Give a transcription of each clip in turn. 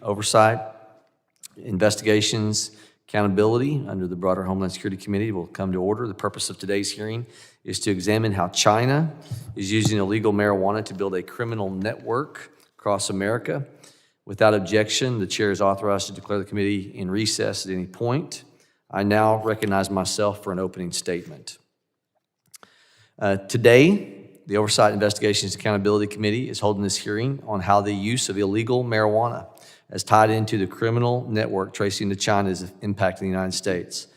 Oversight, investigations, accountability under the broader Homeland Security Committee will come to order. The purpose of today's hearing is to examine how China is using illegal marijuana to build a criminal network across America. Without objection, the chair is authorized to declare the committee in recess at any point. I now recognize myself for an opening statement. Today, the Oversight, Investigations, Accountability Committee is holding this hearing on how the use of illegal marijuana as tied into the criminal network tracing to China is impacting the United States.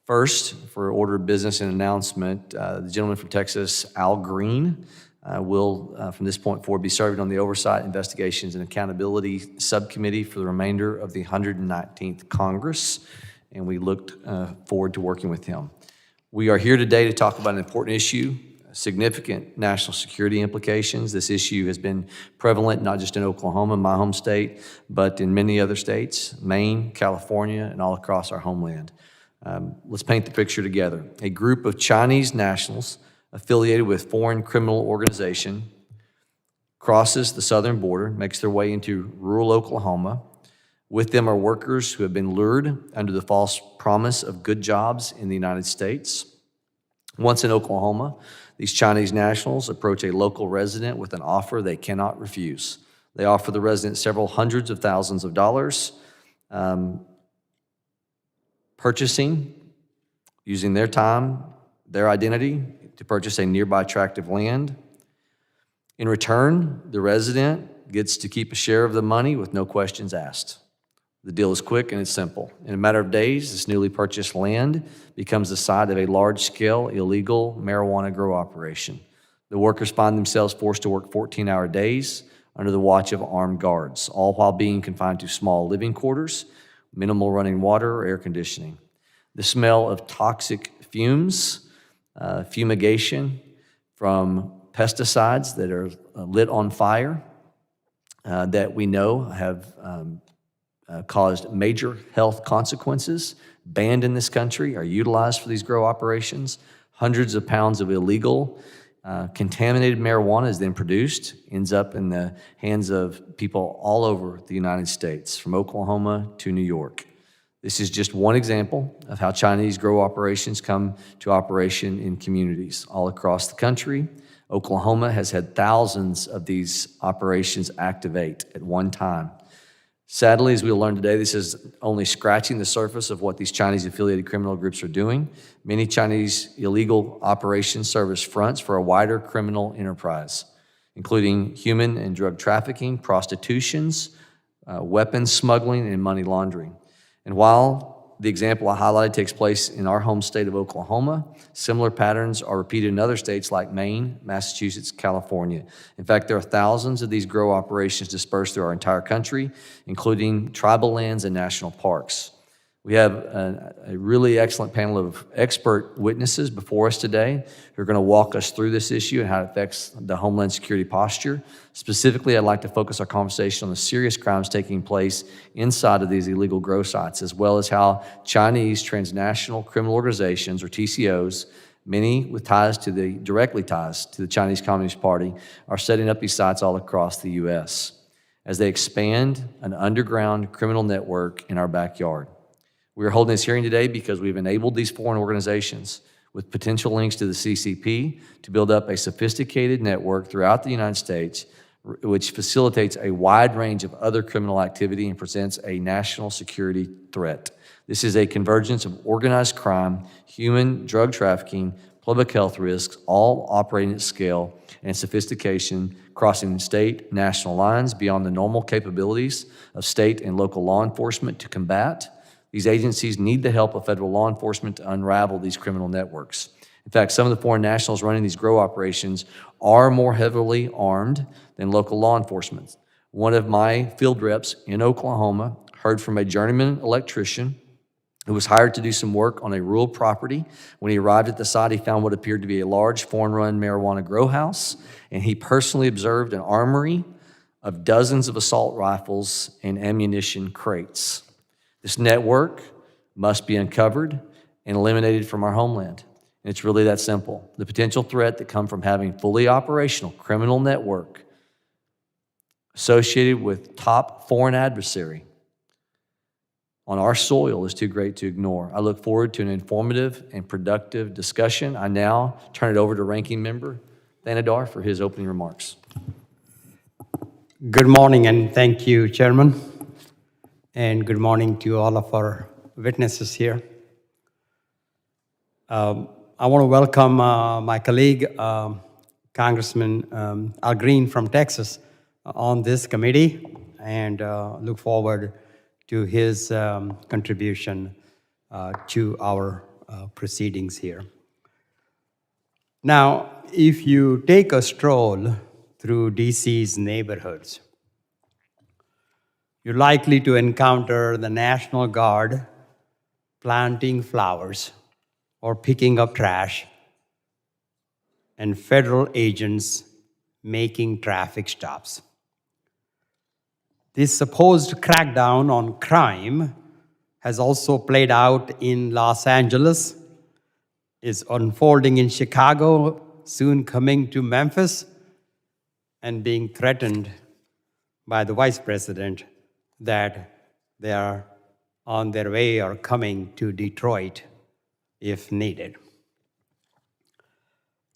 First, for order of business and announcement, the gentleman from Texas, Al Green, will, from this point forward, be serving on the Oversight, Investigations, and Accountability Subcommittee for the remainder of the 119th Congress, and we look forward to working with him. We are here today to talk about an important issue, significant national security implications. This issue has been prevalent not just in Oklahoma, my home state, but in many other states, Maine, California, and all across our homeland. Let's paint the picture together. A group of Chinese nationals affiliated with foreign criminal organization crosses the southern border, makes their way into rural Oklahoma. With them are workers who have been lured under the false promise of good jobs in the United States. Once in Oklahoma, these Chinese nationals approach a local resident with an offer they cannot refuse. They offer the resident several hundreds of thousands of dollars, purchasing, using their time, their identity, to purchase a nearby tract of land. In return, the resident gets to keep a share of the money with no questions asked. The deal is quick and it's simple. In a matter of days, this newly purchased land becomes the site of a large-scale illegal marijuana grow operation. The workers find themselves forced to work 14-hour days under the watch of armed guards, all while being confined to small living quarters, minimal running water or air conditioning. The smell of toxic fumes, fumigation from pesticides that are lit on fire that we know have caused major health consequences, banned in this country, are utilized for these grow operations. Hundreds of pounds of illegal, contaminated marijuana is then produced, ends up in the hands of people all over the United States, from Oklahoma to New York. This is just one example of how Chinese grow operations come to operation in communities all across the country. Oklahoma has had thousands of these operations activate at one time. Sadly, as we'll learn today, this is only scratching the surface of what these Chinese-affiliated criminal groups are doing. Many Chinese illegal operations serve as fronts for a wider criminal enterprise, including human and drug trafficking, prostitutions, weapons smuggling, and money laundering. And while the example I highlighted takes place in our home state of Oklahoma, similar patterns are repeated in other states like Maine, Massachusetts, California. In fact, there are thousands of these grow operations dispersed through our entire country, including tribal lands and national parks. We have a really excellent panel of expert witnesses before us today who are going to walk us through this issue and how it affects the Homeland Security posture. Specifically, I'd like to focus our conversation on the serious crimes taking place inside of these illegal grow sites, as well as how Chinese transnational criminal organizations, or TCOs, many with directly ties to the Chinese Communist Party, are setting up these sites all across the U.S. as they expand an underground criminal network in our backyard. We are holding this hearing today because we've enabled these foreign organizations with potential links to the CCP to build up a sophisticated network throughout the United States, which facilitates a wide range of other criminal activity and presents a national security threat. This is a convergence of organized crime, human drug trafficking, public health risks, all operating at scale and sophistication, crossing state, national lines beyond the normal capabilities of state and local law enforcement to combat. These agencies need the help of federal law enforcement to unravel these criminal networks. In fact, some of the foreign nationals running these grow operations are more heavily armed than local law enforcement. One of my field reps in Oklahoma heard from a journeyman electrician who was hired to do some work on a rural property. When he arrived at the site, he found what appeared to be a large foreign-run marijuana grow house, and he personally observed an armory of dozens of assault rifles and ammunition crates. This network must be uncovered and eliminated from our homeland. And it's really that simple. The potential threat that comes from having fully operational criminal network associated with top foreign adversary on our soil is too great to ignore. I look forward to an informative and productive discussion. I now turn it over to Ranking Member Thanadar for his opening remarks. Good morning, and thank you, Chairman. And good morning to all of our witnesses here. I want to welcome my colleague, Congressman Al Green from Texas, on this committee, and look forward to his contribution to our proceedings here. Now, if you take a stroll through DC's neighborhoods, you're likely to encounter the National Guard planting flowers or picking up trash, and federal agents making traffic stops. This supposed crackdown on crime has also played out in Los Angeles, is unfolding in Chicago, soon coming to Memphis, and being threatened by the Vice President that they are on their way or coming to Detroit if needed.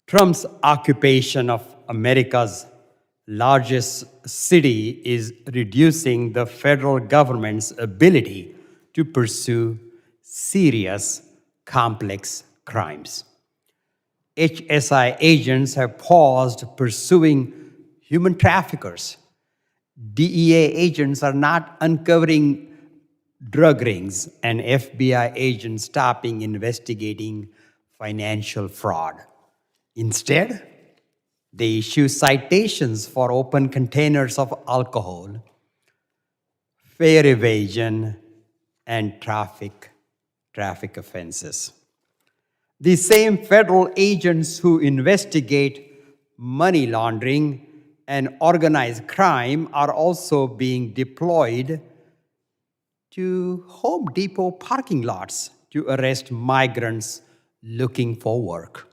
Trump's occupation of America's largest city is reducing the federal government's ability to pursue serious, complex crimes. HSI agents have paused pursuing human traffickers. DEA agents are not uncovering drug rings, and FBI agents stopping investigating financial fraud. Instead, they issue citations for open containers of alcohol, fare evasion, and traffic offenses. The same federal agents who investigate money laundering and organized crime are also being deployed to Home Depot parking lots to arrest migrants looking for work.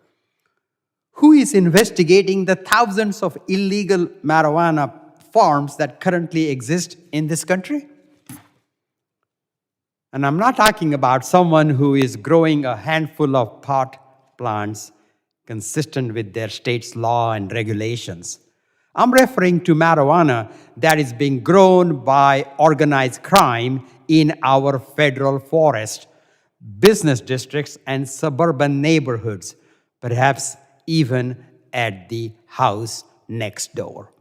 Who is investigating the thousands of illegal marijuana farms that currently exist in this country? And I'm not talking about someone who is growing a handful of pot plants consistent with their state's law and regulations. I'm referring to marijuana that is being grown by organized crime in our federal forest, business districts, and suburban neighborhoods, perhaps even at the house next door.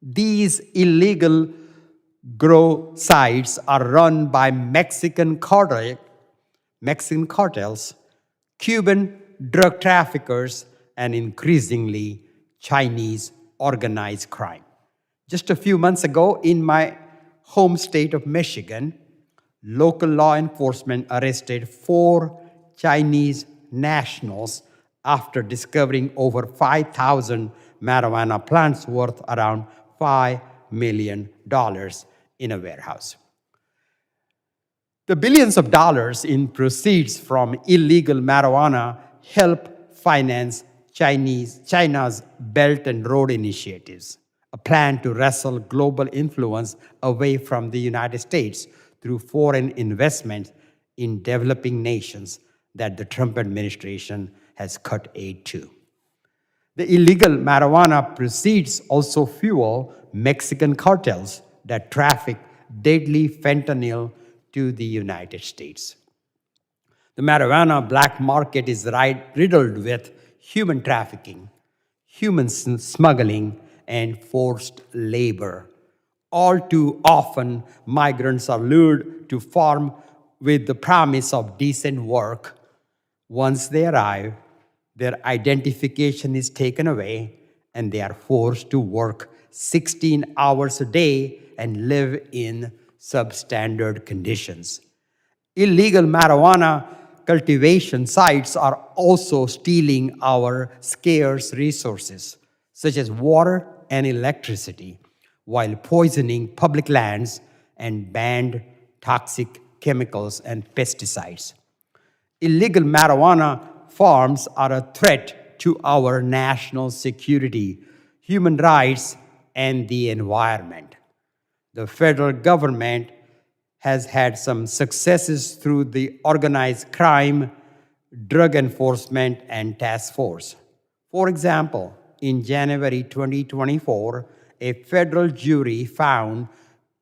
These illegal grow sites are run by Mexican cartels, Cuban drug traffickers, and increasingly Chinese organized crime. Just a few months ago, in my home state of Michigan, local law enforcement arrested 4 Chinese nationals after discovering over 5,000 marijuana plants worth around $5 million in a warehouse. The billions of dollars in proceeds from illegal marijuana help finance China's Belt and Road initiatives, a plan to wrestle global influence away from the United States through foreign investment in developing nations that the Trump administration has cut aid to. The illegal marijuana proceeds also fuel Mexican cartels that traffic deadly fentanyl to the United States. The marijuana black market is riddled with human trafficking, human smuggling, and forced labor. All too often, migrants are lured to farm with the promise of decent work. Once they arrive, their identification is taken away, and they are forced to work 16 hours a day and live in substandard conditions. Illegal marijuana cultivation sites are also stealing our scarce resources, such as water and electricity, while poisoning public lands and banned toxic chemicals and pesticides. Illegal marijuana farms are a threat to our national security, human rights, and the environment. The federal government has had some successes through the organized crime, drug enforcement, and task force. For example, in January 2024, a federal jury found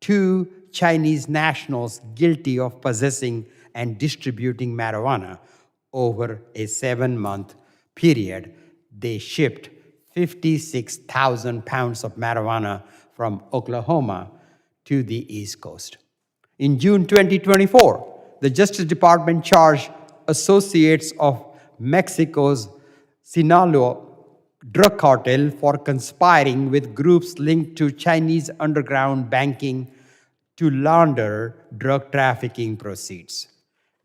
2 Chinese nationals guilty of possessing and distributing marijuana. Over a 7-month period, they shipped 56,000 pounds of marijuana from Oklahoma to the East Coast. In June 2024, the Justice Department charged associates of Mexico's Sinaloa drug cartel for conspiring with groups linked to Chinese underground banking to launder drug trafficking proceeds.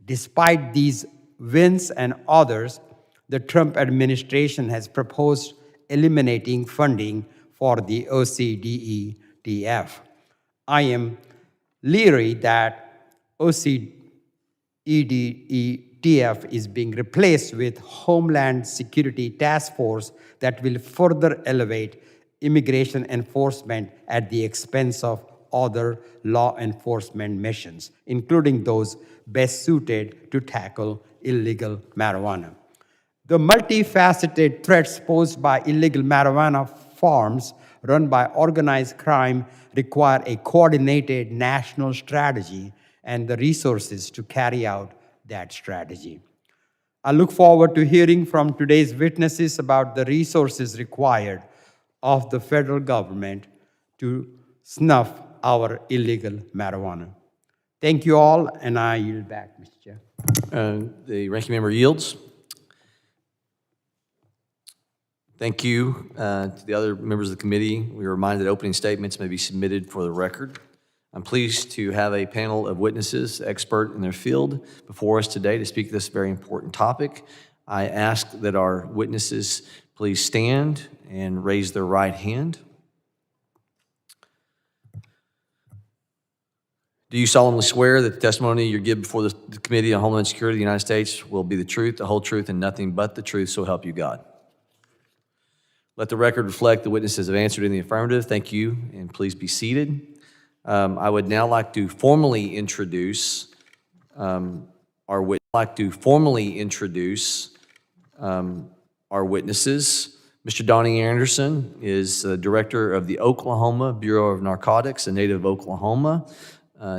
Despite these wins and others, the Trump administration has proposed eliminating funding for the OCDETF. I am leery that OCDETF is being replaced with Homeland Security Task Force that will further elevate immigration enforcement at the expense of other law enforcement missions, including those best suited to tackle illegal marijuana. The multifaceted threats posed by illegal marijuana farms run by organized crime require a coordinated national strategy and the resources to carry out that strategy. I look forward to hearing from today's witnesses about the resources required of the federal government to snuff our illegal marijuana. Thank you all, and I yield back, Mr. Chair. The ranking member yields. Thank you to the other members of the committee. We are reminded that opening statements may be submitted for the record. I'm pleased to have a panel of witnesses, expert in their field, before us today to speak to this very important topic. I ask that our witnesses please stand and raise their right hand. Do you solemnly swear that the testimony you give before the Committee on Homeland Security of the United States will be the truth, the whole truth, and nothing but the truth, so help you God? Let the record reflect the witnesses have answered in the affirmative. Thank you, and please be seated. I would now like to formally introduce our witnesses. Mr. Donnie Anderson is the director of the Oklahoma Bureau of Narcotics, a native of Oklahoma.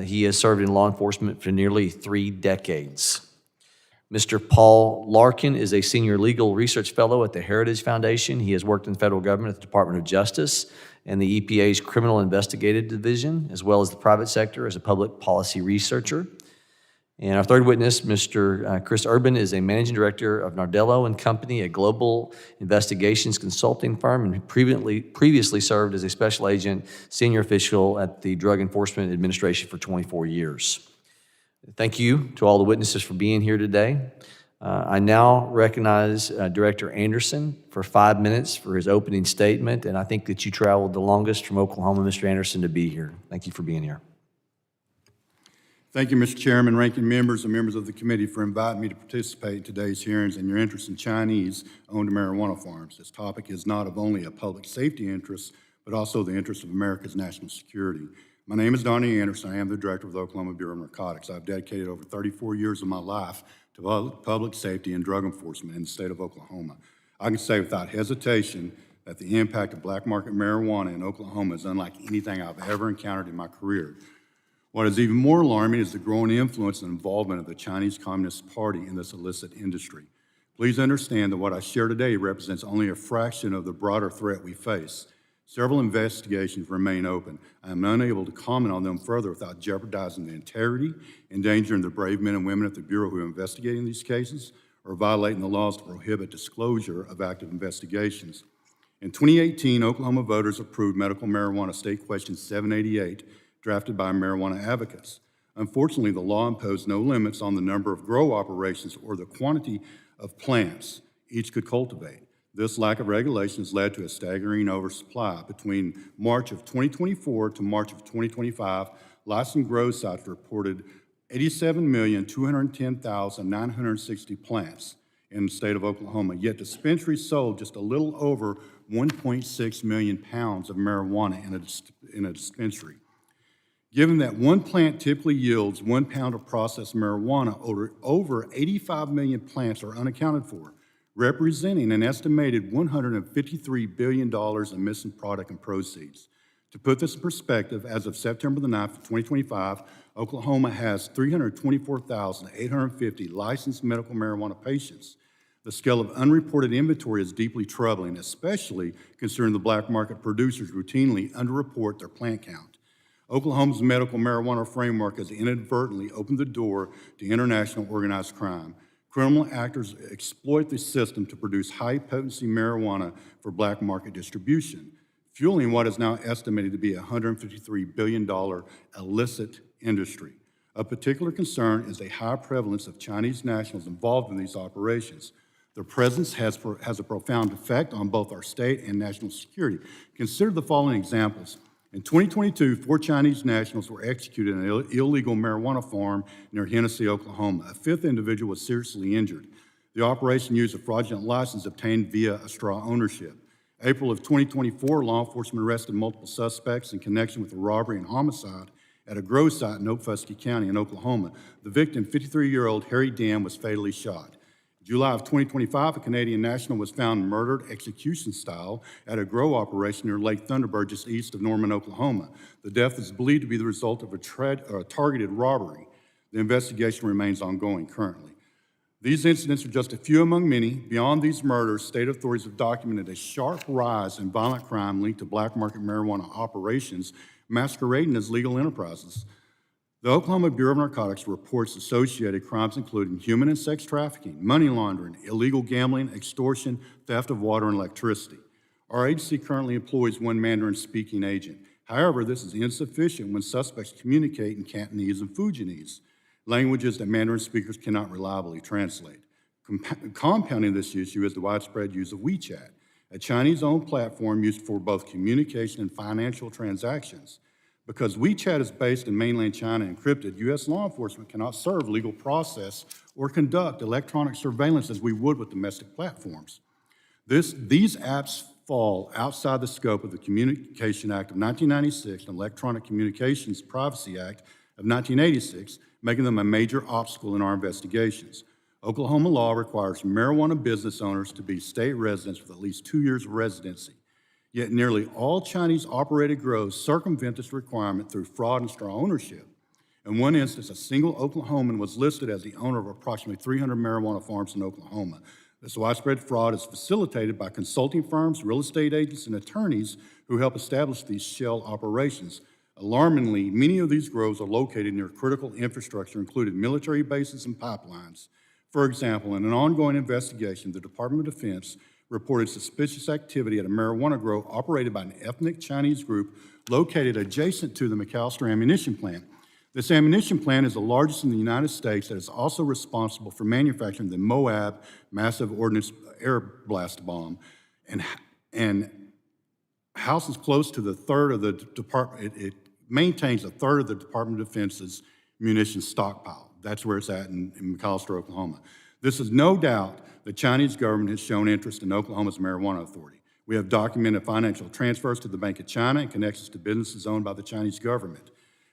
He has served in law enforcement for nearly 3 decades. Mr. Paul Larkin is a senior legal research fellow at the Heritage Foundation. He has worked in the federal government at the Department of Justice and the EPA's Criminal Investigative Division, as well as the private sector as a public policy researcher. And our third witness, Mr. Chris Urban, is a managing director of Nardello & Company, a global investigations consulting firm, and previously served as a special agent, senior official at the Drug Enforcement Administration for 24 years. Thank you to all the witnesses for being here today. I now recognize Director Anderson for 5 minutes for his opening statement, and I think that you traveled the longest from Oklahoma, Mr. Anderson, to be here. Thank you for being here. Thank you, Mr. Chairman, ranking members, and members of the committee for inviting me to participate in today's hearings and your interest in Chinese-owned marijuana farms. This topic is not of only a public safety interest, but also the interest of America's national security. My name is Donnie Anderson. I am the director of the Oklahoma Bureau of Narcotics. I've dedicated over 34 years of my life to public safety and drug enforcement in the state of Oklahoma. I can say without hesitation that the impact of black market marijuana in Oklahoma is unlike anything I've ever encountered in my career. What is even more alarming is the growing influence and involvement of the Chinese Communist Party in this illicit industry. Please understand that what I share today represents only a fraction of the broader threat we face. Several investigations remain open. I am unable to comment on them further without jeopardizing the integrity, endangering the brave men and women at the Bureau who are investigating these cases, or violating the laws to prohibit disclosure of active investigations. In 2018, Oklahoma voters approved medical marijuana State Question 788, drafted by marijuana advocates. Unfortunately, the law imposed no limits on the number of grow operations or the quantity of plants each could cultivate. This lack of regulations led to a staggering oversupply. Between March of 2024 to March of 2025, licensed grow sites reported 87,210,960 plants in the state of Oklahoma, yet dispensaries sold just a little over 1.6 million pounds of marijuana in a dispensary. Given that one plant typically yields 1 pound of processed marijuana, over 85 million plants are unaccounted for, representing an estimated $153 billion in missing product and proceeds. To put this in perspective, as of September the 9th, 2025, Oklahoma has 324,850 licensed medical marijuana patients. The scale of unreported inventory is deeply troubling, especially considering the black market producers routinely underreport their plant count. Oklahoma's medical marijuana framework has inadvertently opened the door to international organized crime. Criminal actors exploit the system to produce high-potency marijuana for black market distribution, fueling what is now estimated to be a $153 billion illicit industry. Of particular concern is a high prevalence of Chinese nationals involved in these operations. Their presence has a profound effect on both our state and national security. Consider the following examples. In 2022, 4 Chinese nationals were executed in an illegal marijuana farm near Hennessy, Oklahoma. A 5th individual was seriously injured. The operation used a fraudulent license obtained via a straw ownership. April of 2024, law enforcement arrested multiple suspects in connection with a robbery and homicide at a grow site in Okfuskee County in Oklahoma. The victim, 53-year-old Harry Dam, was fatally shot. In July of 2025, a Canadian national was found murdered execution style at a grow operation near Lake Thunderbird just east of Norman, Oklahoma. The death is believed to be the result of a targeted robbery. The investigation remains ongoing currently. These incidents are just a few among many. Beyond these murders, state authorities have documented a sharp rise in violent crime linked to black market marijuana operations masquerading as legal enterprises. The Oklahoma Bureau of Narcotics reports associated crimes including human and sex trafficking, money laundering, illegal gambling, extortion, theft of water and electricity. Our agency currently employs 1 Mandarin-speaking agent. However, this is insufficient when suspects communicate in Cantonese and Fujianese, languages that Mandarin speakers cannot reliably translate. Compounding this issue is the widespread use of WeChat, a Chinese-owned platform used for both communication and financial transactions. Because WeChat is based in mainland China and encrypted, U.S. law enforcement cannot serve legal process or conduct electronic surveillance as we would with domestic platforms. These apps fall outside the scope of the Communication Act of 1996 and Electronic Communications Privacy Act of 1986, making them a major obstacle in our investigations. Oklahoma law requires marijuana business owners to be state residents with at least 2 years of residency. Yet nearly all Chinese-operated grows circumvent this requirement through fraud and straw ownership. In one instance, a single Oklahoman was listed as the owner of approximately 300 marijuana farms in Oklahoma. This widespread fraud is facilitated by consulting firms, real estate agents, and attorneys who help establish these shell operations. Alarmingly, many of these grows are located near critical infrastructure, including military bases and pipelines. For example, in an ongoing investigation, the Department of Defense reported suspicious activity at a marijuana grow operated by an ethnic Chinese group located adjacent to the McAllister ammunition plant. This ammunition plant is the largest in the United States that is also responsible for manufacturing the Moab massive ordnance air blast bomb and houses close to the third of the department. It maintains a third of the Department of Defense's munitions stockpile. That's where it's at in McAllister, Oklahoma. This is no doubt the Chinese government has shown interest in Oklahoma's marijuana authority. We have documented financial transfers to the Bank of China and connections to businesses owned by the Chinese government.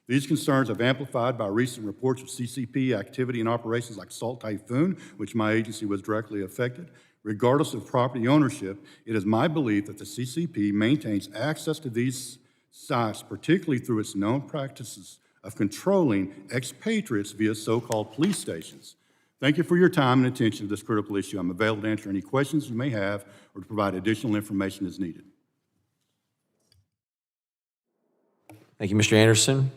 These concerns have amplified by recent reports of CCP activity in operations like Salt Typhoon, which my agency was directly affected. Regardless of property ownership, it is my belief that the CCP maintains access to these sites, particularly through its known practices of controlling expatriates via so-called police stations. Thank you for your time and attention to this critical issue. I'm available to answer any questions you may have or to provide additional information as needed. Thank you, Mr. Anderson.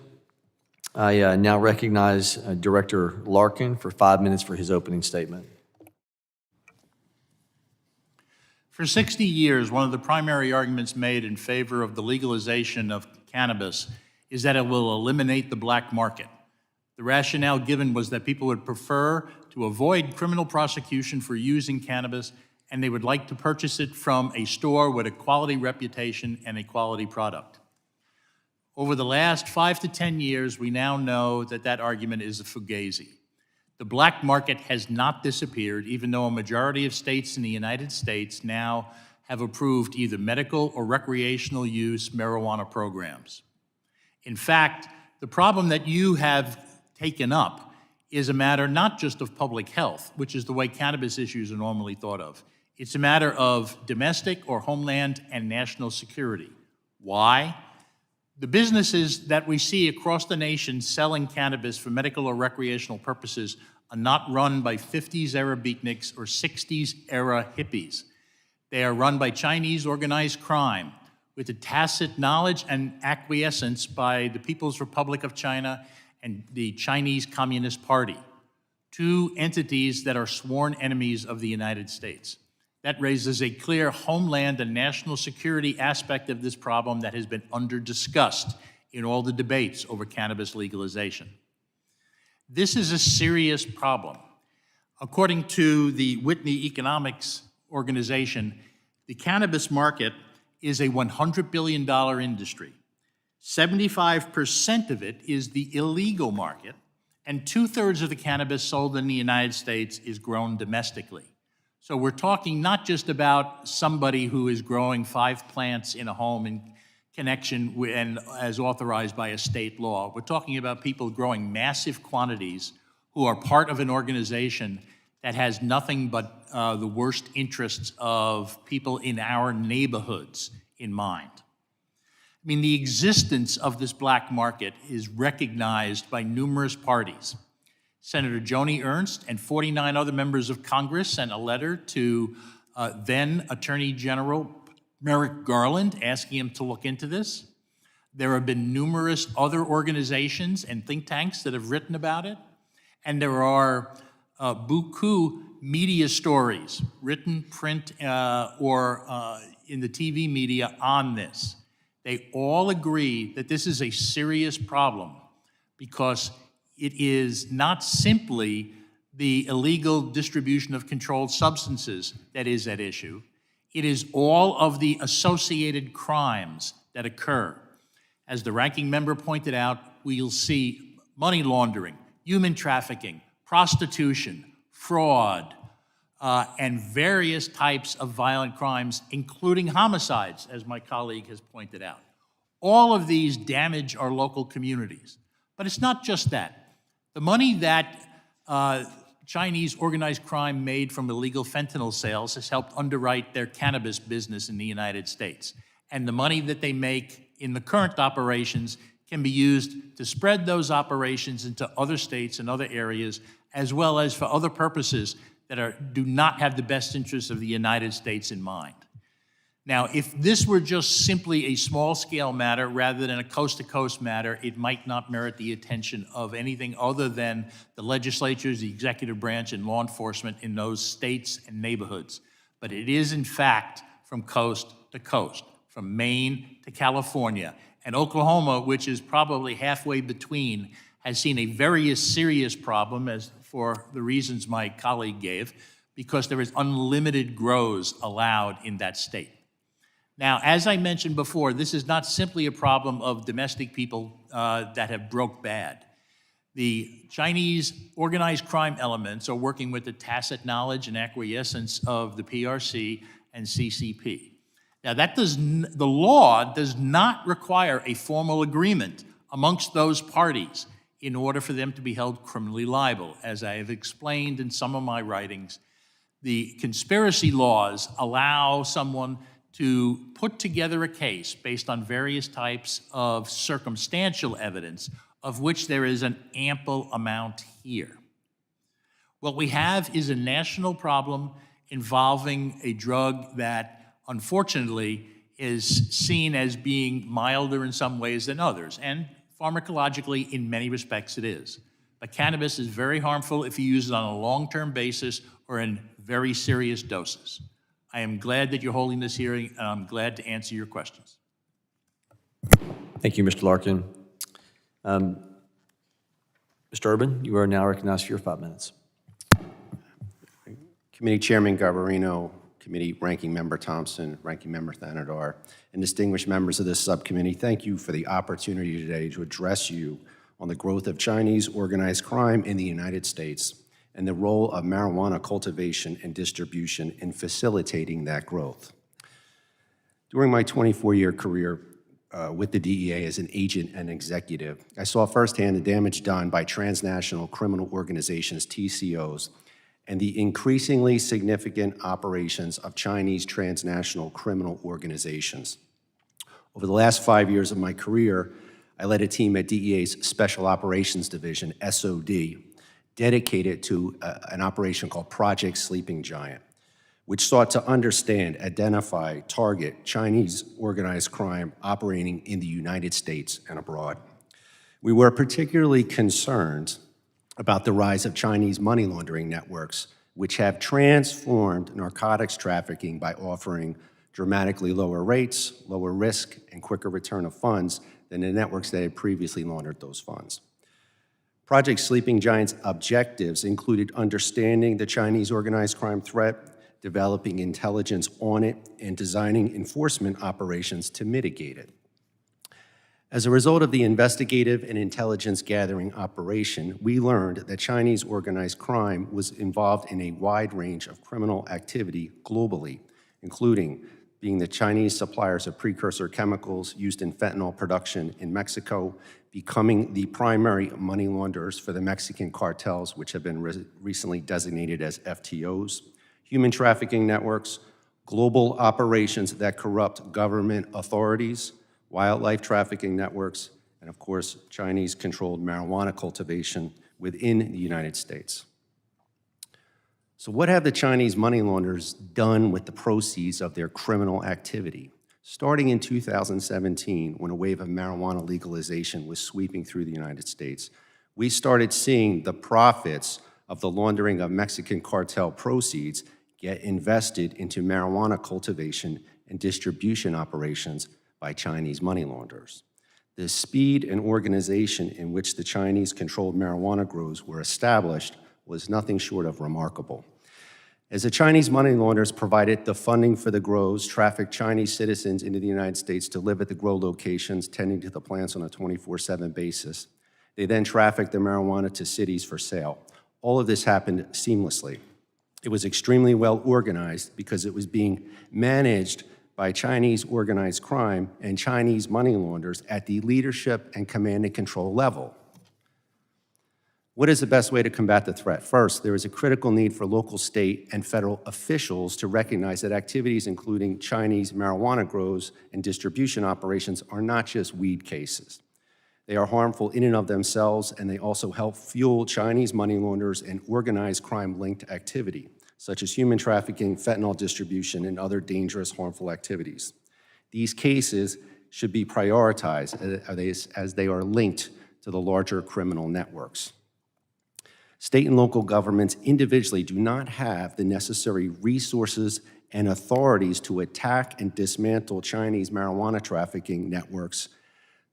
I now recognize Director Larkin for 5 minutes for his opening statement. For 60 years, one of the primary arguments made in favor of the legalization of cannabis is that it will eliminate the black market. The rationale given was that people would prefer to avoid criminal prosecution for using cannabis, and they would like to purchase it from a store with a quality reputation and a quality product. Over the last 5 to 10 years, we now know that that argument is a fugazi. The black market has not disappeared, even though a majority of states in the United States now have approved either medical or recreational use marijuana programs. In fact, The problem that you have taken up is a matter not just of public health, which is the way cannabis issues are normally thought of. It's a matter of domestic or homeland and national security. Why? The businesses that we see across the nation selling cannabis for medical or recreational purposes are not run by 50s-era beatniks or 60s-era hippies. They are run by Chinese organized crime with the tacit knowledge and acquiescence by the People's Republic of China and the Chinese Communist Party, two entities that are sworn enemies of the United States. That raises a clear homeland and national security aspect of this problem that has been under-discussed in all the debates over cannabis legalization. This is a serious problem. According to the Whitney Economics Organization, the cannabis market is a $100 billion industry. 75% of it is the illegal market, and 2/3 of the cannabis sold in the United States is grown domestically. So we're talking not just about somebody who is growing 5 plants in a home in connection with, and as authorized by a state law. We're talking about people growing massive quantities who are part of an organization that has nothing but the worst interests of people in our neighborhoods in mind. I mean, the existence of this black market is recognized by numerous parties. Senator Joni Ernst and 49 other members of Congress sent a letter to then Attorney General Merrick Garland asking him to look into this. There have been numerous other organizations and think tanks that have written about it. And there are beaucoup media stories, written, print, or in the TV media on this. They all agree that this is a serious problem because it is not simply the illegal distribution of controlled substances that is at issue. It is all of the associated crimes that occur. As the ranking member pointed out, we'll see money laundering, human trafficking, prostitution, fraud, and various types of violent crimes, including homicides, as my colleague has pointed out. All of these damage our local communities. But it's not just that. The money that Chinese organized crime made from illegal fentanyl sales has helped underwrite their cannabis business in the United States. And the money that they make in the current operations can be used to spread those operations into other states and other areas, as well as for other purposes that do not have the best interests of the United States in mind. Now, if this were just simply a small-scale matter rather than a coast-to-coast matter, it might not merit the attention of anything other than the legislatures, the executive branch, and law enforcement in those states and neighborhoods. But it is, in fact, from coast to coast, from Maine to California. And Oklahoma, which is probably halfway between, has seen a very serious problem, as for the reasons my colleague gave, because there is unlimited grows allowed in that state. Now, as I mentioned before, this is not simply a problem of domestic people that have broke bad. The Chinese organized crime elements are working with the tacit knowledge and acquiescence of the PRC and CCP. Now, the law does not require a formal agreement amongst those parties in order for them to be held criminally liable. As I have explained in some of my writings, the conspiracy laws allow someone to put together a case based on various types of circumstantial evidence, of which there is an ample amount here. What we have is a national problem involving a drug that, unfortunately, is seen as being milder in some ways than others, and pharmacologically, in many respects, it is. But cannabis is very harmful if you use it on a long-term basis or in very serious doses. I am glad that you're holding this hearing, and I'm glad to answer your questions. Thank you, Mr. Larkin. Mr. Urban, you are now recognized for your 5 minutes. Committee Chairman Garbarino, Committee Ranking Member Thompson, Ranking Member Thanadar, and distinguished members of this subcommittee, thank you for the opportunity today to address you on the growth of Chinese organized crime in the United States and the role of marijuana cultivation and distribution in facilitating that growth. During my 24-year career, with the DEA as an agent and executive, I saw firsthand the damage done by transnational criminal organizations, TCOs, and the increasingly significant operations of Chinese transnational criminal organizations. Over the last 5 years of my career, I led a team at DEA's Special Operations Division, SOD, dedicated to an operation called Project Sleeping Giant, which sought to understand, identify, target Chinese organized crime operating in the United States and abroad. We were particularly concerned about the rise of Chinese money laundering networks, which have transformed narcotics trafficking by offering dramatically lower rates, lower risk, and quicker return of funds than the networks that had previously laundered those funds. Project Sleeping Giant's objectives included understanding the Chinese organized crime threat, developing intelligence on it, and designing enforcement operations to mitigate it. As a result of the investigative and intelligence gathering operation, we learned that Chinese organized crime was involved in a wide range of criminal activity globally, including being the Chinese suppliers of precursor chemicals used in fentanyl production in Mexico, becoming the primary money launderers for the Mexican cartels, which have been recently designated as FTOs, human trafficking networks, global operations that corrupt government authorities, wildlife trafficking networks, and of course, Chinese-controlled marijuana cultivation within the United States. So what have the Chinese money launderers done with the proceeds of their criminal activity? Starting in 2017, when a wave of marijuana legalization was sweeping through the United States, we started seeing the profits of the laundering of Mexican cartel proceeds get invested into marijuana cultivation and distribution operations by Chinese money launderers. The speed and organization in which the Chinese-controlled marijuana grows were established was nothing short of remarkable. As the Chinese money launderers provided the funding for the grows, trafficked Chinese citizens into the United States to live at the grow locations, tending to the plants on a 24/7 basis. They then trafficked the marijuana to cities for sale. All of this happened seamlessly. It was extremely well organized because it was being managed by Chinese organized crime and Chinese money launderers at the leadership and command and control level. What is the best way to combat the threat? First, there is a critical need for local, state, and federal officials to recognize that activities including Chinese marijuana grows and distribution operations are not just weed cases. They are harmful in and of themselves, and they also help fuel Chinese money launderers and organized crime-linked activity, such as human trafficking, fentanyl distribution, and other dangerous, harmful activities. These cases should be prioritized as they are linked to the larger criminal networks. State and local governments individually do not have the necessary resources and authorities to attack and dismantle Chinese marijuana trafficking networks.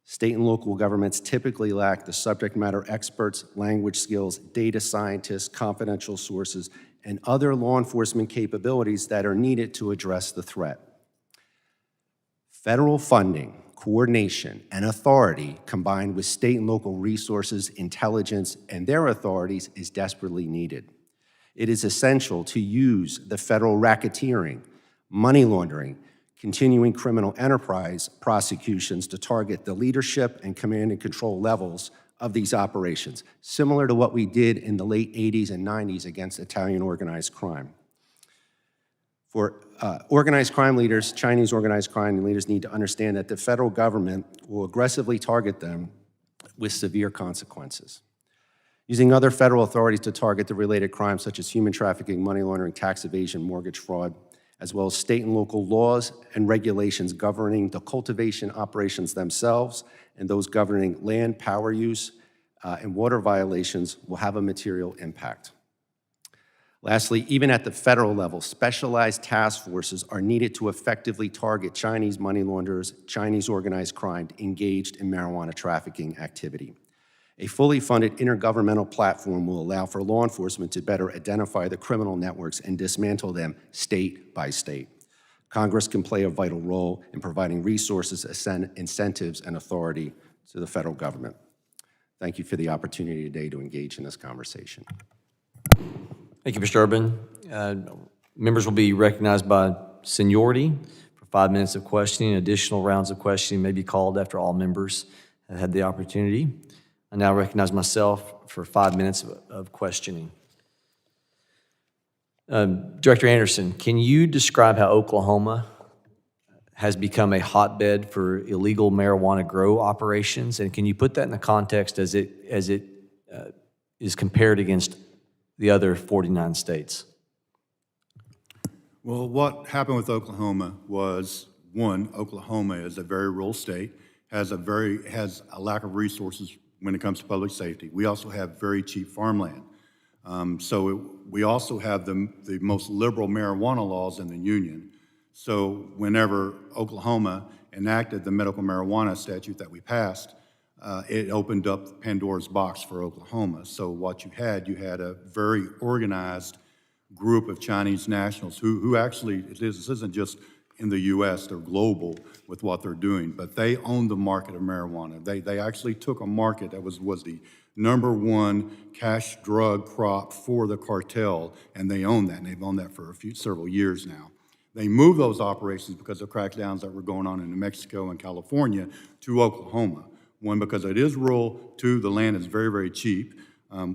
State and local governments typically lack the subject matter experts, language skills, data scientists, confidential sources, and other law enforcement capabilities that are needed to address the threat. Federal funding, coordination, and authority combined with state and local resources, intelligence, and their authorities is desperately needed. It is essential to use the federal racketeering, money laundering, continuing criminal enterprise prosecutions to target the leadership and command and control levels of these operations, similar to what we did in the late 80s and 90s against Italian organized crime. For organized crime leaders, Chinese organized crime leaders need to understand that the federal government will aggressively target them with severe consequences. Using other federal authorities to target the related crimes such as human trafficking, money laundering, tax evasion, mortgage fraud, as well as state and local laws and regulations governing the cultivation operations themselves and those governing land, power use, and water violations will have a material impact. Lastly, even at the federal level, specialized task forces are needed to effectively target Chinese money launderers, Chinese organized crime engaged in marijuana trafficking activity. A fully funded intergovernmental platform will allow for law enforcement to better identify the criminal networks and dismantle them state by state. Congress can play a vital role in providing resources, incentives, and authority to the federal government. Thank you for the opportunity today to engage in this conversation. Thank you, Mr. Urban. Members will be recognized by seniority. 5 minutes of questioning. Additional rounds of questioning may be called after all members have had the opportunity. I now recognize myself for 5 minutes of questioning. Director Anderson, can you describe how Oklahoma has become a hotbed for illegal marijuana grow operations? And can you put that in the context as it is compared against the other 49 states? Well, what happened with Oklahoma was, one, Oklahoma is a very rural state, has a lack of resources when it comes to public safety. We also have very cheap farmland. We also have the most liberal marijuana laws in the union. So whenever Oklahoma enacted the medical marijuana statute that we passed, it opened up Pandora's box for Oklahoma. So what you had a very organized group of Chinese nationals who actually, this isn't just in the US, they're global with what they're doing, but they own the market of marijuana. They actually took a market that was the #1 cash drug crop for the cartel, and they own that, and they've owned that for several years now. They moved those operations because of crackdowns that were going on in New Mexico and California to Oklahoma. One, because it is rural. Two, the land is very, very cheap.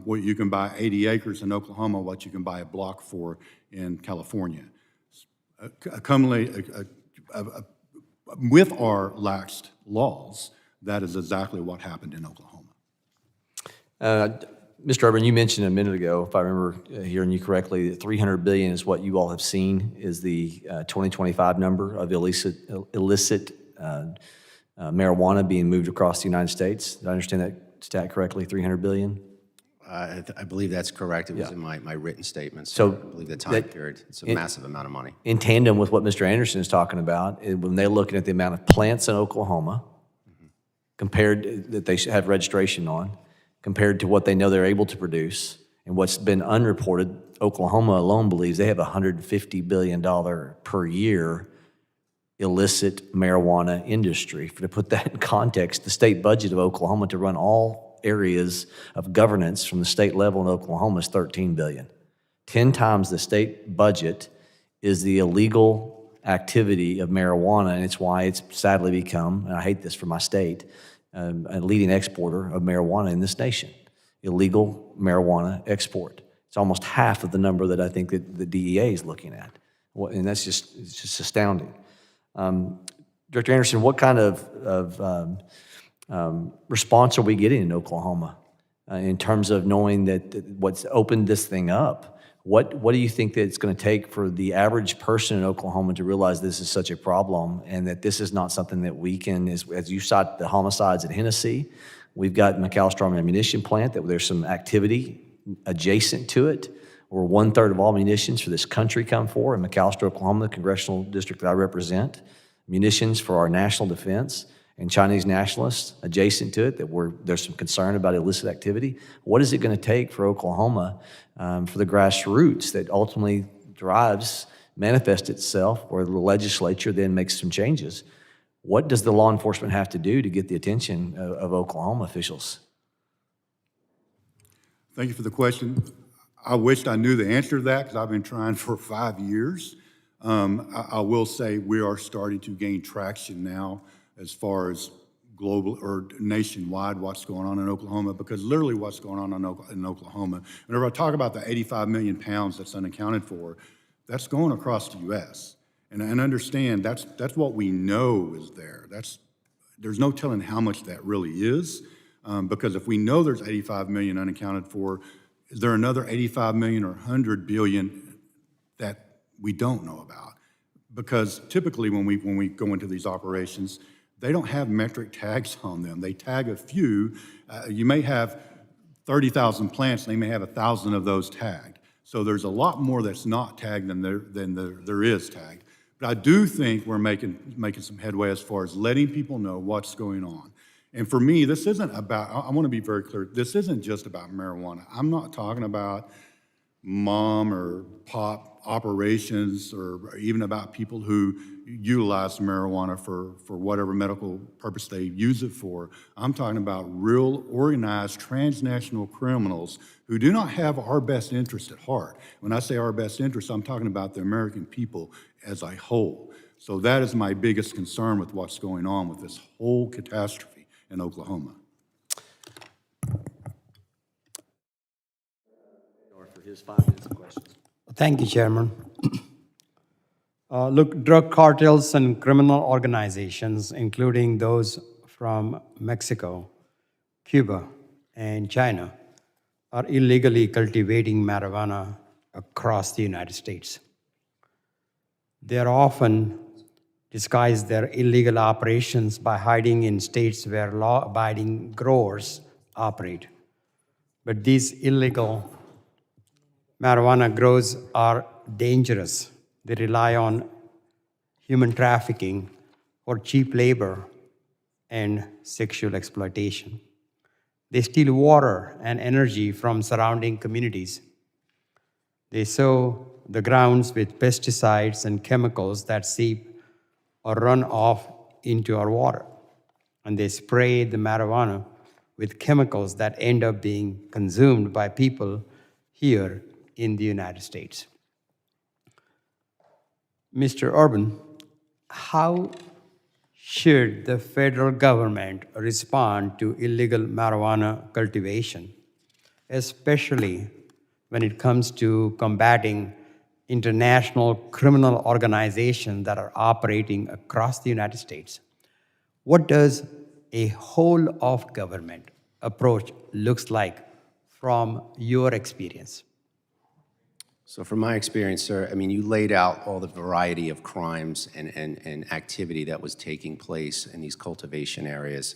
What you can buy 80 acres in Oklahoma, what you can buy a block for in California. With our laxed laws, that is exactly what happened in Oklahoma. Mr. Urban, you mentioned a minute ago, if I remember hearing you correctly, that $300 billion is what you all have seen is the 2025 number of illicit marijuana being moved across the United States. Did I understand that stat correctly, $300 billion? I believe that's correct. It was in my written statement. So I believe the time period, it's a massive amount of money. In tandem with what Mr. Anderson is talking about, when they're looking at the amount of plants in Oklahoma, compared that they have registration on, compared to what they know they're able to produce, and what's been unreported, Oklahoma alone believes they have a $150 billion per year illicit marijuana industry. To put that in context, the state budget of Oklahoma to run all areas of governance from the state level in Oklahoma is $13 billion. 10 times the state budget is the illegal activity of marijuana, and it's why it's sadly become, and I hate this for my state, a leading exporter of marijuana in this nation. Illegal marijuana export. It's almost half of the number that I think that the DEA is looking at. And it's just astounding. Director Anderson, what kind of response are we getting in Oklahoma in terms of knowing that what's opened this thing up? What do you think that it's going to take for the average person in Oklahoma to realize this is such a problem and that this is not something that we can, as you cite the homicides at Hennessy, we've got McAllister Ammunition Plant, that there's some activity adjacent to it, where 1/3 of all munitions for this country come for, in McAllister, Oklahoma, the congressional district that I represent, munitions for our national defense, and Chinese nationalists adjacent to it, there's some concern about illicit activity. What is it going to take for Oklahoma, for the grassroots that ultimately manifests itself, where the legislature then makes some changes? What does the law enforcement have to do to get the attention of Oklahoma officials? Thank you for the question. I wished I knew the answer to that because I've been trying for 5 years. I will say we are starting to gain traction now as far as global or nationwide what's going on in Oklahoma, because literally what's going on in Oklahoma, whenever I talk about the 85 million pounds that's unaccounted for, that's going across the U.S. And understand that's what we know is there. There's no telling how much that really is, because if we know there's 85 million unaccounted for, is there another 85 million or 100 billion that we don't know about? Because typically when we go into these operations, they don't have metric tags on them. They tag a few. You may have 30,000 plants, and they may have 1,000 of those tagged. So there's a lot more that's not tagged than there is tagged. But I do think we're making some headway as far as letting people know what's going on. And for me, this isn't about, I want to be very clear, this isn't just about marijuana. I'm not talking about mom or pop operations or even about people who utilize marijuana for whatever medical purpose they use it for. I'm talking about real organized transnational criminals who do not have our best interest at heart. When I say our best interest, I'm talking about the American people as a whole. So that is my biggest concern with what's going on with this whole catastrophe in Oklahoma. For his 5 minutes of questions. Thank you, Chairman. Look, drug cartels and criminal organizations, including those from Mexico, Cuba, and China, are illegally cultivating marijuana across the United States. They are often disguise their illegal operations by hiding in states where law-abiding growers operate. But these illegal marijuana grows are dangerous. They rely on human trafficking for cheap labor and sexual exploitation. They steal water and energy from surrounding communities. They sow the grounds with pesticides and chemicals that seep or run off into our water. And they spray the marijuana with chemicals that end up being consumed by people here in the United States. Mr. Urban, how should the federal government respond to illegal marijuana cultivation, especially when it comes to combating international criminal organizations that are operating across the United States? What does a whole of government approach looks like from your experience? So from my experience, sir, I mean, you laid out all the variety of crimes and activity that was taking place in these cultivation areas.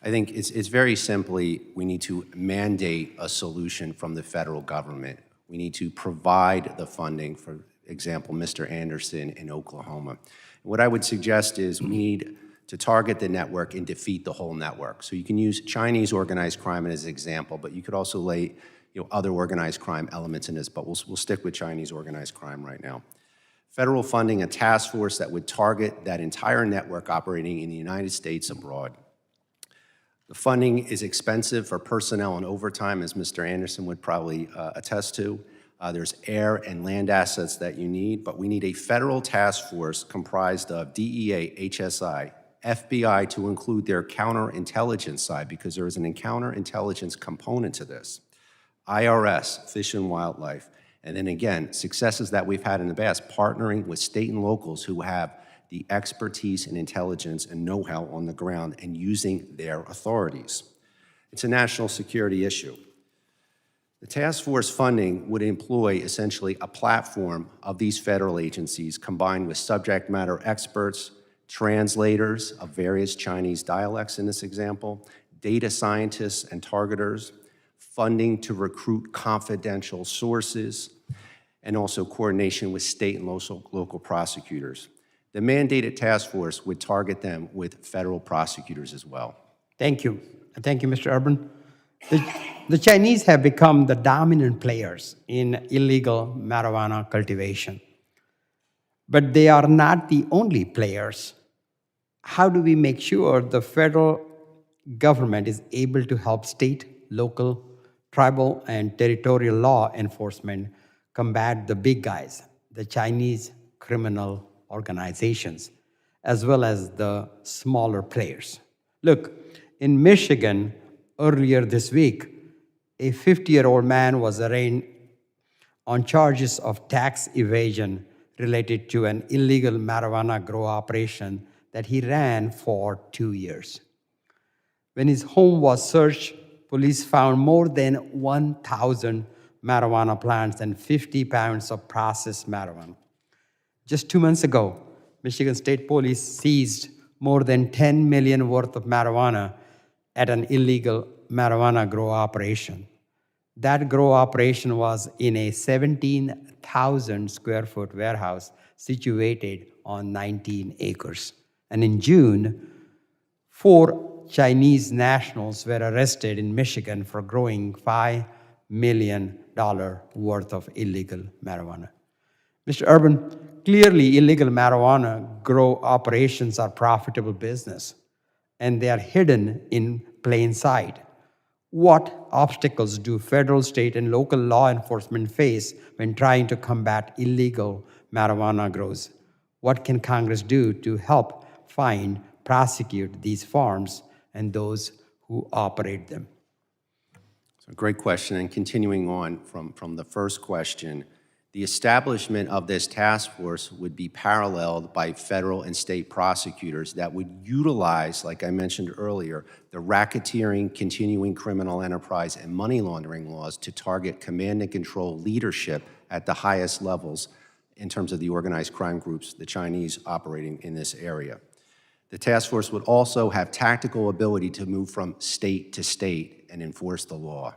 I think it's very simply, we need to mandate a solution from the federal government. We need to provide the funding, for example, Mr. Anderson in Oklahoma. What I would suggest is we need to target the network and defeat the whole network. So you can use Chinese organized crime as an example, but you could also lay other organized crime elements in this, but we'll stick with Chinese organized crime right now. Federal funding, a task force that would target that entire network operating in the United States abroad. The funding is expensive for personnel and overtime, as Mr. Anderson would probably attest to. There's air and land assets that you need, but we need a federal task force comprised of DEA, HSI, FBI to include their counterintelligence side, because there is an counterintelligence component to this. IRS, Fish and Wildlife, and then again, successes that we've had in the past, partnering with state and locals who have the expertise and intelligence and know-how on the ground and using their authorities. It's a national security issue. The task force funding would employ essentially a platform of these federal agencies combined with subject matter experts, translators of various Chinese dialects in this example, data scientists and targeters, funding to recruit confidential sources, and also coordination with state and local prosecutors. The mandated task force would target them with federal prosecutors as well. Thank you. Thank you, Mr. Urban. The Chinese have become the dominant players in illegal marijuana cultivation. But they are not the only players. How do we make sure the federal government is able to help state, local, tribal, and territorial law enforcement combat the big guys, the Chinese criminal organizations, as well as the smaller players? Look, in Michigan, earlier this week, a 50-year-old man was arraigned on charges of tax evasion related to an illegal marijuana grow operation that he ran for 2 years. When his home was searched, police found more than 1,000 marijuana plants and 50 pounds of processed marijuana. Just 2 months ago, Michigan State Police seized more than 10 million worth of marijuana at an illegal marijuana grow operation. That grow operation was in a 17,000 square foot warehouse situated on 19 acres. And in June, 4 Chinese nationals were arrested in Michigan for growing $5 million worth of illegal marijuana. Mr. Urban, clearly illegal marijuana grow operations are profitable business, and they are hidden in plain sight. What obstacles do federal, state, and local law enforcement face when trying to combat illegal marijuana grows? What can Congress do to help find, prosecute these farms and those who operate them? So great question. And continuing on from the first question, the establishment of this task force would be paralleled by federal and state prosecutors that would utilize, like I mentioned earlier, the racketeering, continuing criminal enterprise, and money laundering laws to target command and control leadership at the highest levels in terms of the organized crime groups, the Chinese operating in this area. The task force would also have tactical ability to move from state to state and enforce the law.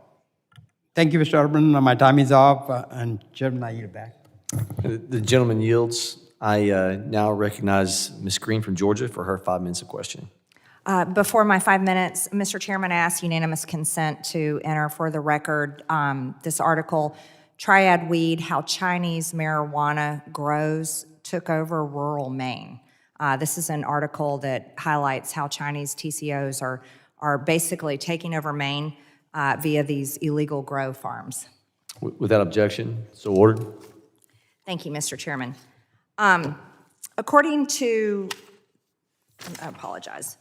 Thank you, Mr. Urban. My time is up, and Chairman, I yield back. The gentleman yields. I now recognize Ms. Green from Georgia for her 5 minutes of questioning. Before my 5 minutes, Mr. Chairman, I ask unanimous consent to enter for the record this article, Triad Weed, How Chinese Marijuana Grows Took Over Rural Maine. This is an article that highlights how Chinese TCOs are basically taking over Maine via these illegal grow farms. Without objection, so ordered. Thank you, Mr. Chairman. According to, I apologize,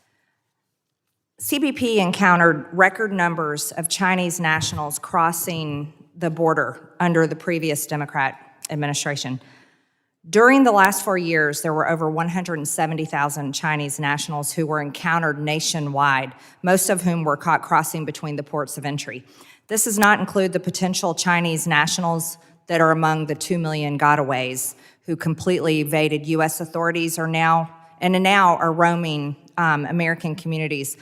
CBP encountered record numbers of Chinese nationals crossing the border under the previous Democrat administration. During the last 4 years, there were over 170,000 Chinese nationals who were encountered nationwide, most of whom were caught crossing between the ports of entry. This does not include the potential Chinese nationals that are among the 2 million gotaways who completely evaded U.S. authorities are now are roaming American communities.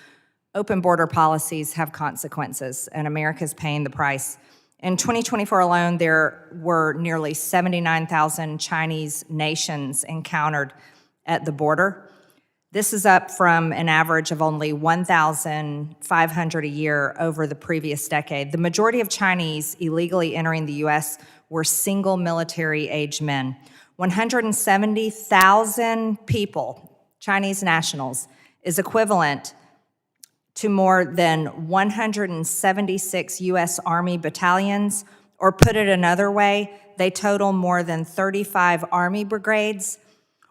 Open border policies have consequences, and America's paying the price. In 2024 alone, there were nearly 79,000 Chinese nations encountered at the border. This is up from an average of only 1,500 a year over the previous decade. The majority of Chinese illegally entering the U.S. were single military-age men. 170,000 people, Chinese nationals, is equivalent to more than 176 U.S. Army battalions, or put it another way, they total more than 35 Army brigades,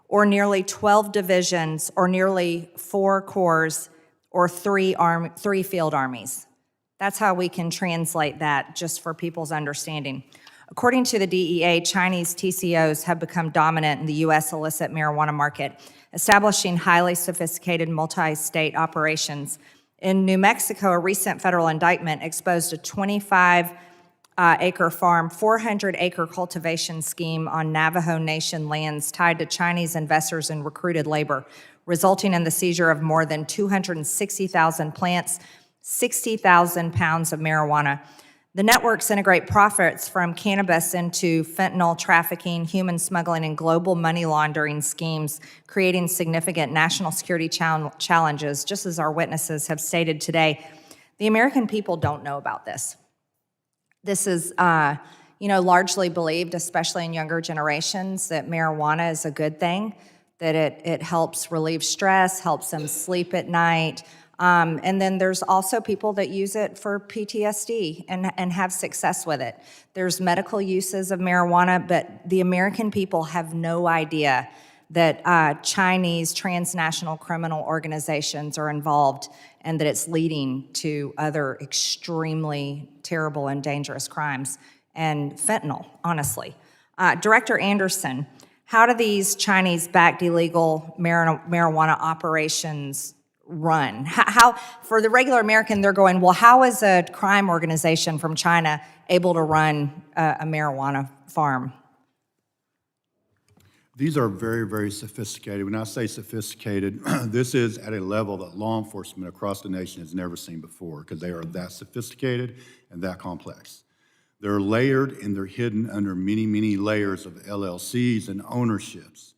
or nearly 12 divisions, or nearly 4 corps, or 3 field armies. That's how we can translate that, just for people's understanding. According to the DEA, Chinese TCOs have become dominant in the U.S. illicit marijuana market, establishing highly sophisticated multi-state operations. In New Mexico, a recent federal indictment exposed a 25-acre farm, 400-acre cultivation scheme on Navajo Nation lands tied to Chinese investors and recruited labor, resulting in the seizure of more than 260,000 plants, 60,000 pounds of marijuana. The networks integrate profits from cannabis into fentanyl trafficking, human smuggling, and global money laundering schemes, creating significant national security challenges, just as our witnesses have stated today. The American people don't know about this. This is, largely believed, especially in younger generations, that marijuana is a good thing, that it helps relieve stress, helps them sleep at night. And then there's also people that use it for PTSD and have success with it. There's medical uses of marijuana, but the American people have no idea that Chinese transnational criminal organizations are involved and that it's leading to other extremely terrible and dangerous crimes, and fentanyl, honestly. Director Anderson, how do these Chinese-backed illegal marijuana operations run? How, for the regular American, they're going, well, how is a crime organization from China able to run a marijuana farm? These are very, very sophisticated. When I say sophisticated, this is at a level that law enforcement across the nation has never seen before, because they are that sophisticated and that complex. They're layered and they're hidden under many, many layers of LLCs and ownerships.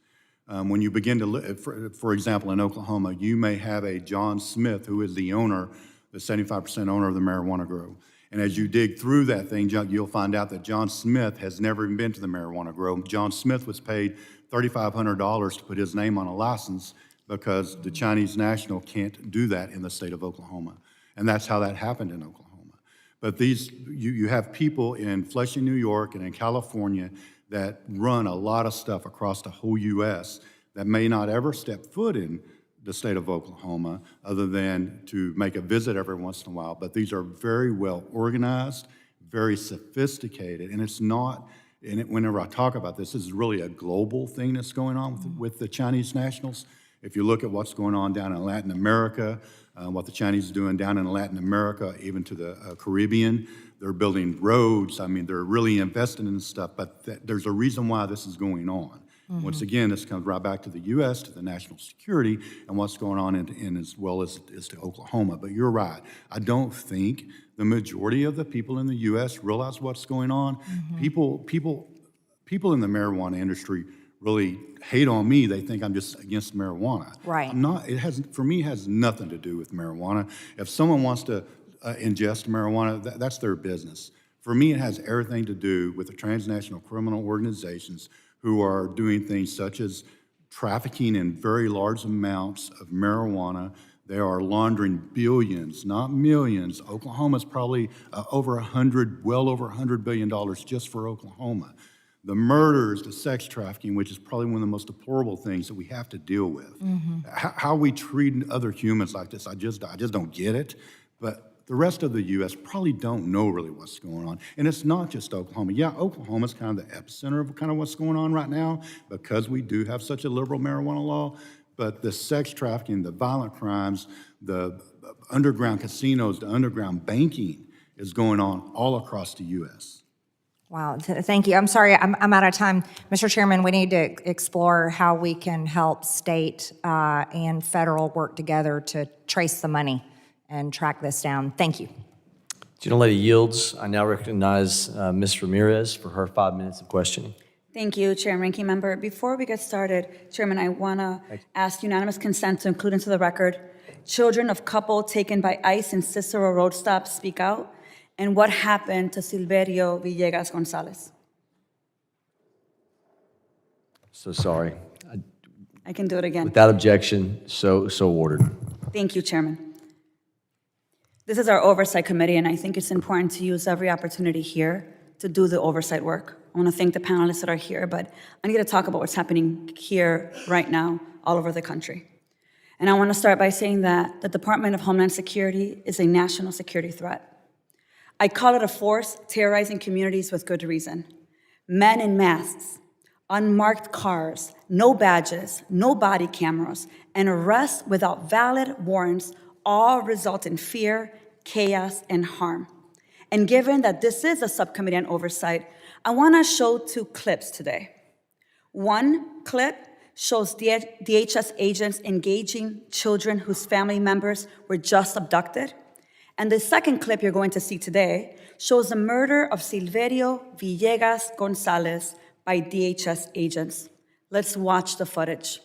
When you begin to look, for example, in Oklahoma, you may have a John Smith who is the owner, the 75% owner of the marijuana grow. And as you dig through that thing, you'll find out that John Smith has never even been to the marijuana grow. John Smith was paid $3,500 to put his name on a license because the Chinese national can't do that in the state of Oklahoma. And that's how that happened in Oklahoma. But you have people in Flushing, New York, and in California that run a lot of stuff across the whole U.S. that may not ever step foot in the state of Oklahoma other than to make a visit every once in a while. But these are very well organized, very sophisticated, and it's not, whenever I talk about this is really a global thing that's going on with the Chinese nationals. If you look at what's going on down in Latin America, what the Chinese are doing down in Latin America, even to the Caribbean, they're building roads. I mean, they're really investing in stuff, but there's a reason why this is going on. Once again, this comes right back to the U.S., to the national security, and what's going on in as well as to Oklahoma. But you're right. I don't think the majority of the people in the U.S. realize what's going on. People in the marijuana industry really hate on me. They think I'm just against marijuana. Right. I'm not. For me, it has nothing to do with marijuana. If someone wants to ingest marijuana, that's their business. For me, it has everything to do with the transnational criminal organizations who are doing things such as trafficking in very large amounts of marijuana. They are laundering billions, not millions. Oklahoma's probably well over $100 billion just for Oklahoma. The murders, the sex trafficking, which is probably one of the most deplorable things that we have to deal with. How we treat other humans like this, I just don't get it. But the rest of the U.S. probably don't know really what's going on. And it's not just Oklahoma. Yeah, Oklahoma's kind of the epicenter of kind of what's going on right now because we do have such a liberal marijuana law. But the sex trafficking, the violent crimes, the underground casinos, the underground banking is going on all across the U.S. Wow, thank you. I'm sorry, I'm out of time. Mr. Chairman, we need to explore how we can help state and federal work together to trace the money and track this down. Thank you. Gentlelady yields. I now recognize Ms. Ramirez for her 5 minutes of questioning. Thank you, Chair and Ranking Member. Before we get started, Chairman, I want to ask unanimous consent to include into the record children of couple taken by ICE in Cicero Road Stop speak out, and what happened to Silverio Villegas Gonzalez. So sorry. I can do it again. Without objection, so ordered. Thank you, Chairman. This is our oversight committee, and I think it's important to use every opportunity here to do the oversight work. I want to thank the panelists that are here, but I need to talk about what's happening here right now all over the country. And I want to start by saying that the Department of Homeland Security is a national security threat. I call it a force terrorizing communities with good reason. Men in masks, unmarked cars, no badges, no body cameras, and arrests without valid warrants all result in fear, chaos, and harm. And given that this is a subcommittee on oversight, I want to show 2 clips today. One clip shows DHS agents engaging children whose family members were just abducted. And the second clip you're going to see today shows the murder of Silverio Villegas Gonzalez by DHS agents. Let's watch the footage.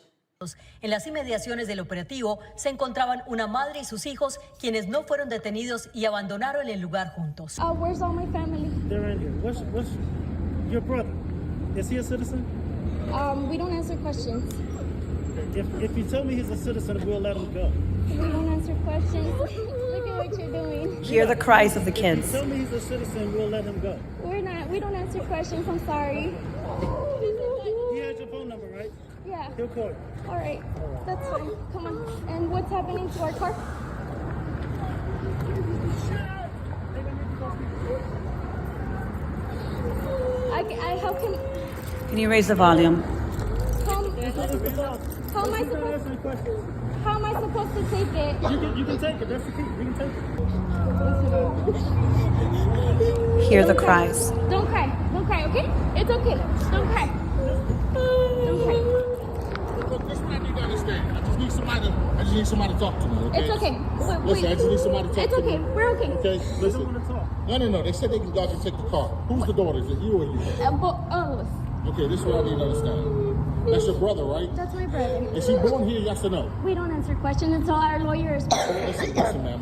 En las inmediaciones del operativo se encontraban una madre y sus hijos, quienes no fueron detenidos y abandonaron el lugar juntos. Where's all my family? They're in here. What's your brother? Is he a citizen? We don't answer questions. If you tell me he's a citizen, we'll let him go. We don't answer questions. Look at what you're doing. Hear the cries of the If you kids. tell me he's a citizen, we'll let him go. We don't answer questions. I'm sorry. He has your phone number, right? Yeah. He'll call you. All right. That's fine. Come on. And what's happening to our car? How Can you raise the volume? how am I supposed to take it? You can take it. That's the key. You can take it. Hear the cries. Don't cry. Don't cry, okay? It's okay. Don't cry. Don't cry. Look, this is what I need to understand. I just need somebody to talk to me, okay? It's okay. Listen, I just need somebody to talk It's to me. okay. We're okay. Okay, listen. No. They said they can go out and take the car. Who's the daughter? Is it you or you? All of us. Okay, this is what I need to understand. That's your brother, right? That's my brother. Is he born here, yes or no? We don't answer questions until our lawyers. Listen, ma'am.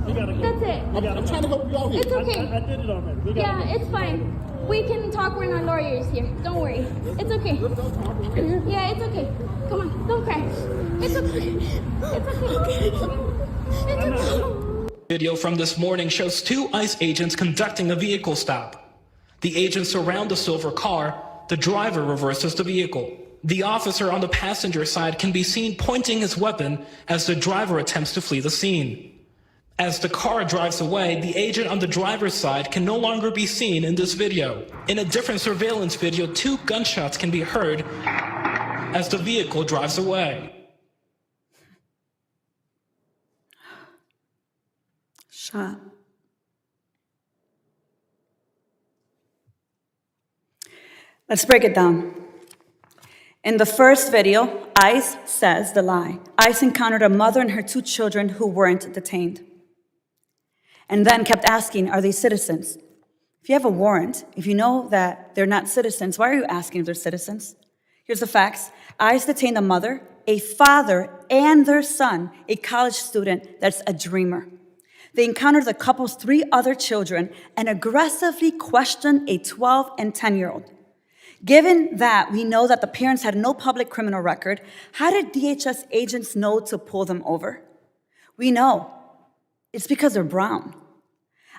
You gotta go. That's it. I'm trying to help you out here. It's okay. I did it already. We gotta Yeah, go. it's fine. We can talk when our lawyer is here. Don't worry. It's okay. Yeah, it's okay. Come on, don't cry. It's okay. It's okay. It's okay. Video from this morning shows 2 ICE agents conducting a vehicle stop. The agents surround the silver car. The driver reverses the vehicle. The officer on the passenger side can be seen pointing his weapon as the driver attempts to flee the scene. As the car drives away, the agent on the driver's side can no longer be seen in this video. In a different surveillance video, 2 gunshots can be heard as the vehicle drives away. Shot. Let's break it down. In the first video, ICE says the lie. ICE encountered a mother and her 2 children who weren't detained. And then kept asking, are they citizens? If you have a warrant, if you know that they're not citizens, why are you asking if they're citizens? Here's the facts. ICE detained a mother, a father, and their son, a college student that's a dreamer. They encountered the couple's 3 other children and aggressively questioned a 12 and 10-year-old. Given that we know that the parents had no public criminal record, how did DHS agents know to pull them over? We know. It's because they're brown.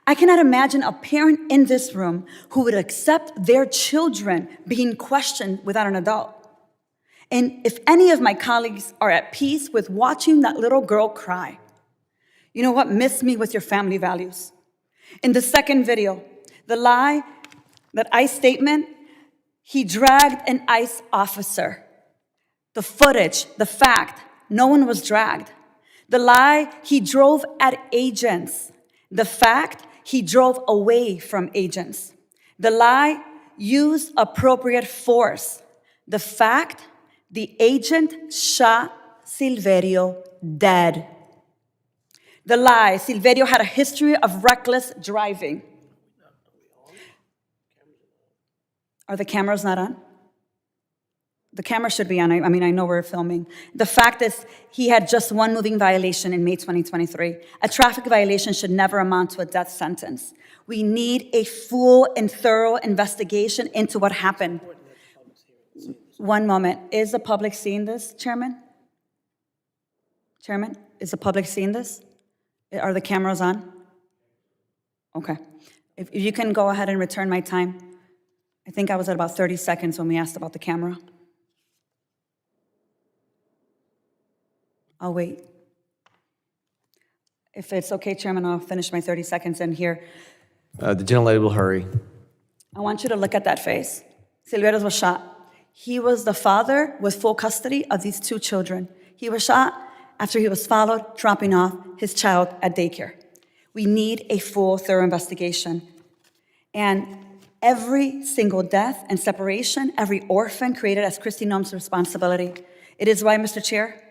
I cannot imagine a parent in this room who would accept their children being questioned without an adult. And if any of my colleagues are at peace with watching that little girl cry, you know what? Miss me with your family values. In the second video, the lie, that ICE statement, he dragged an ICE officer. The footage, the fact, no one was dragged. The lie, he drove at agents. The fact, he drove away from agents. The lie, used appropriate force. The fact, the agent shot Silverio dead. The lie, Silverio had a history of reckless driving. Are the cameras not on? The camera should be on. I mean, I know we're filming. The fact is, he had just 1 moving violation in May 2023. A traffic violation should never amount to a death sentence. We need a full and thorough investigation into what happened. One moment. Is the public seeing this, Chairman? Chairman, is the public seeing this? Are the cameras on? Okay. If you can go ahead and return my time. I think I was at about 30 seconds when we asked about the camera. I'll wait. If it's okay, Chairman, I'll finish my 30 seconds in here. The gentlelady will hurry. I want you to look at that face. Silverio was shot. He was the father with full custody of these 2 children. He was shot after he was followed, dropping off his child at daycare. We need a full, thorough investigation. And every single death and separation, every orphan created as Kristi Noem's responsibility. It is why, Mr. Chair,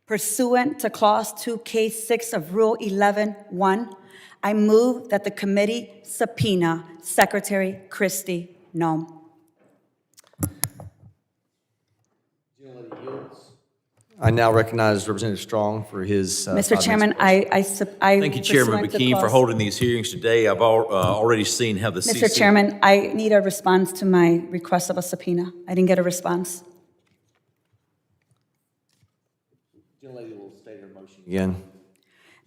pursuant to Clause 2, Case 6 of Rule 11.1, I move that the committee subpoena Secretary Kristi Noem. I now recognize Representative Strong for his... Mr. Chairman, I Thank you, Chairman pursuant to McKean, for clause- holding these hearings today. I've already seen how the Mr. Chairman, I need a response to my request of a subpoena. I didn't get a response. Gentlelady will state her motion again.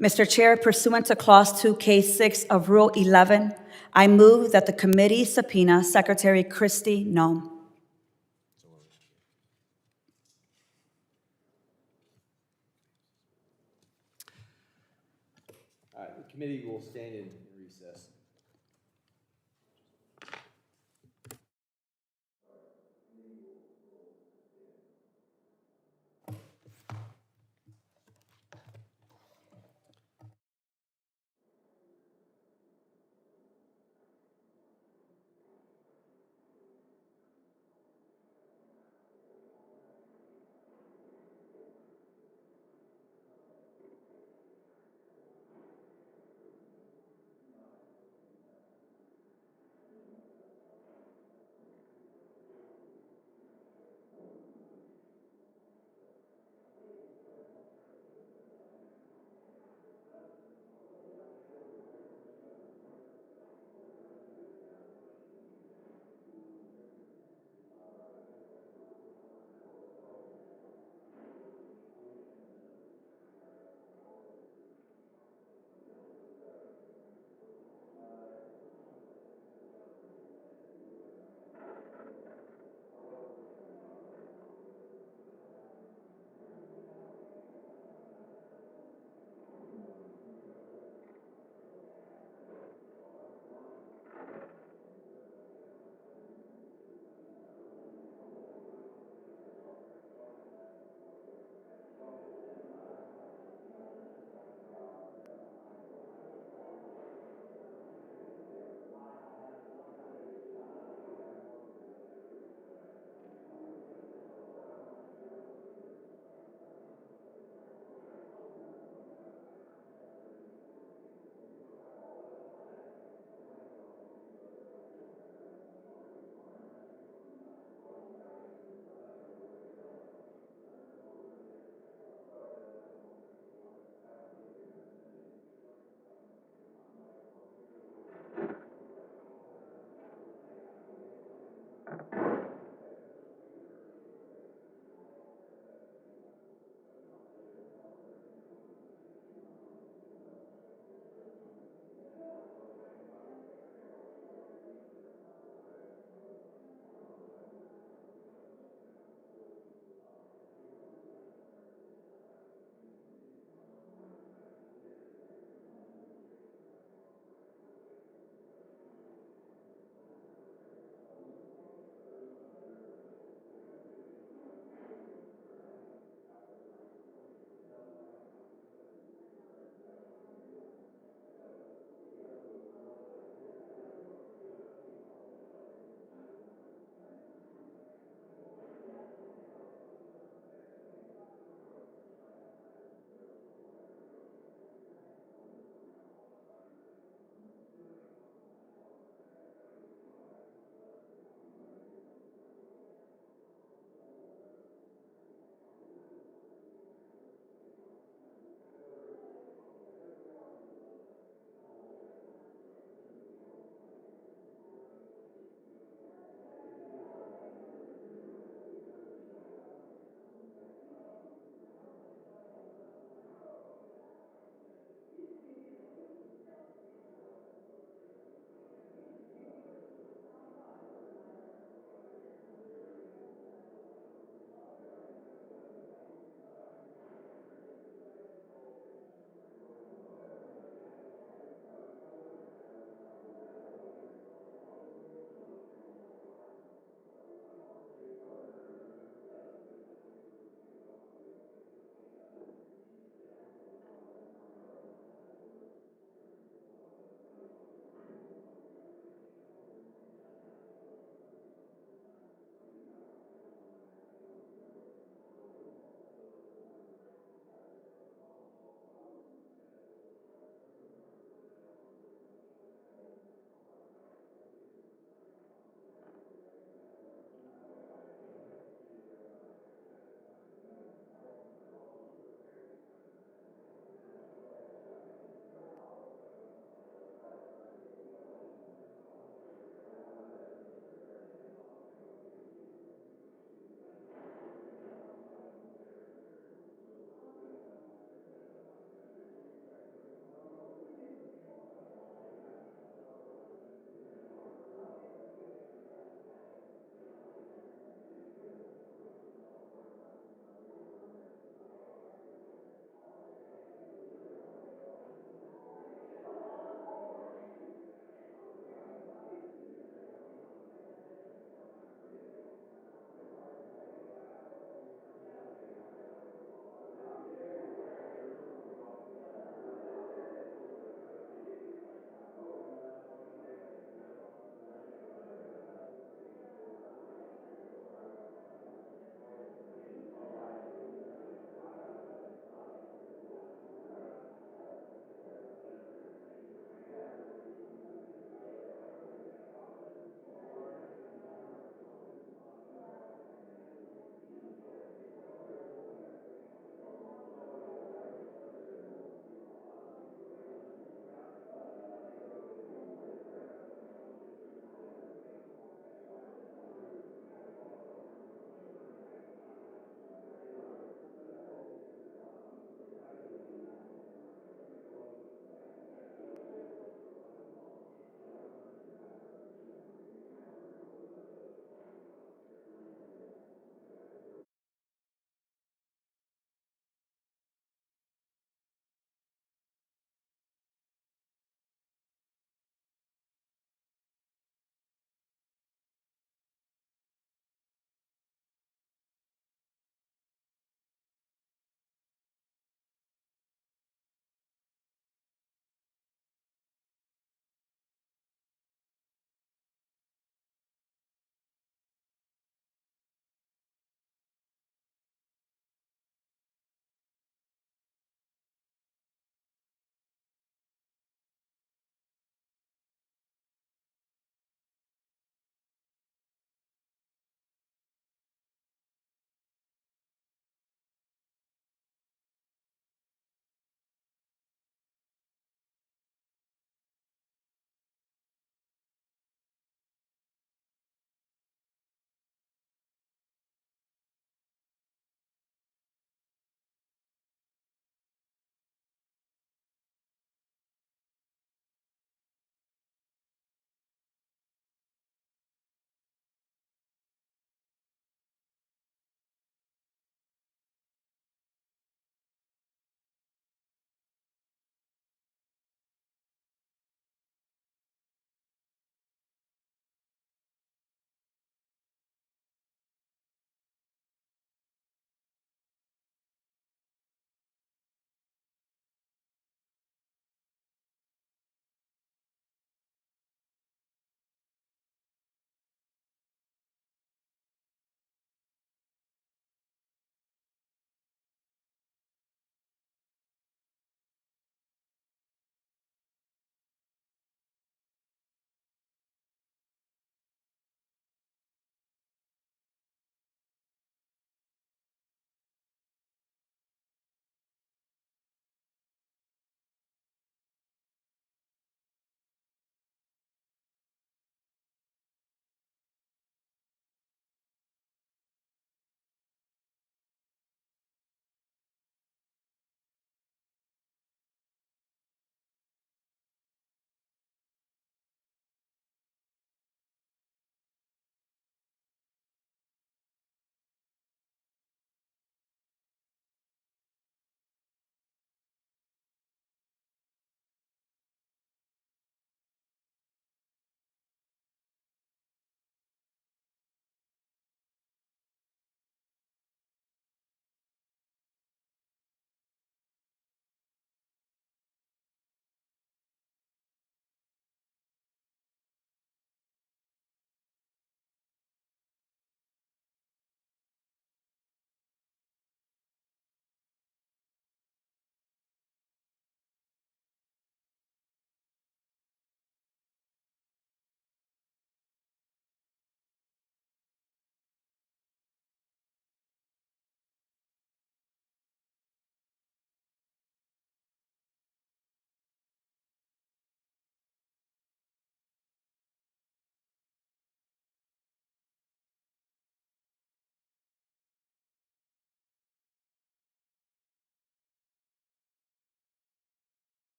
Mr. Chair, pursuant to Clause 2, Case 6 of Rule 11, I move that the committee subpoena Secretary Kristi Noem. All right, the committee will stand in recess.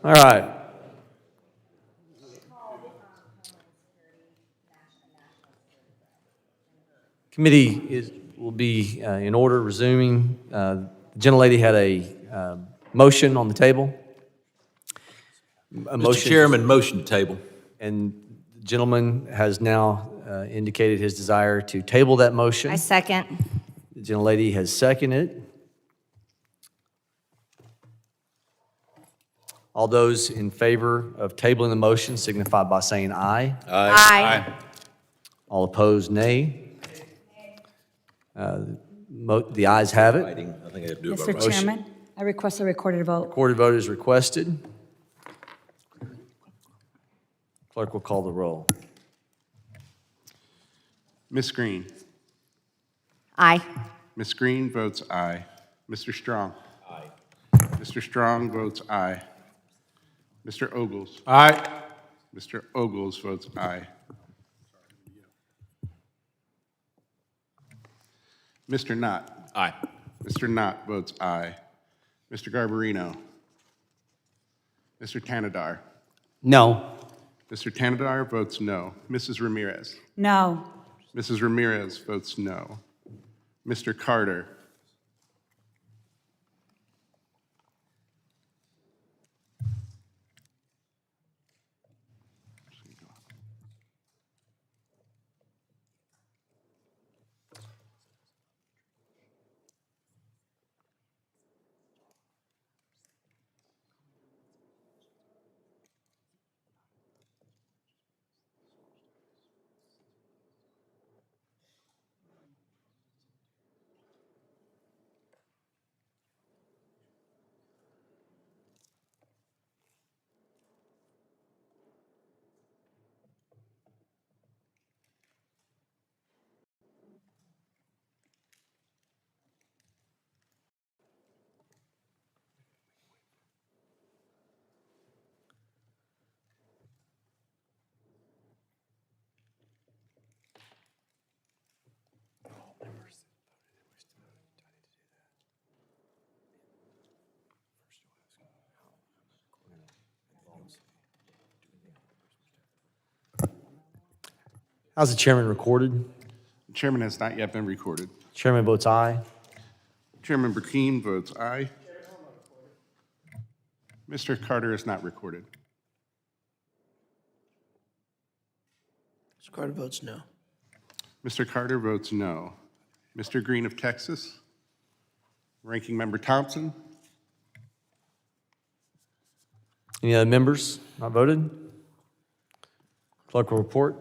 All right. Will be in order, resuming. The gentlelady had a motion on the table. Mr. Chairman, motion to table. And the gentleman has now indicated his desire to table that motion. I second. The gentlelady has seconded. All those in favor of tabling the motion signify by saying aye. Aye. All opposed, nay. The ayes have it. I think I have to do it by Mr. motion. Chairman, I request a recorded vote. Recorded vote is requested. Clerk will call the roll. Ms. Green. Aye. Ms. Green votes aye. Mr. Strong. Aye. Mr. Strong votes aye. Mr. Ogles. Aye. Mr. Ogles votes aye. Mr. Knott. Aye. Mr. Knott votes aye. Mr. Garbarino. Mr. Tanadar. No. Mr. Tanadar votes no. Mrs. Ramirez. No. Mrs. Ramirez votes no. Mr. Carter. How's the chairman recorded? The chairman has not yet been recorded. Chairman votes aye. Chairman Brecheen votes aye. Mr. Carter is not recorded. Mr. Carter votes no. Mr. Carter votes no. Mr. Green of Texas. Ranking Member Thompson. Any other members not voted? Clerk will report.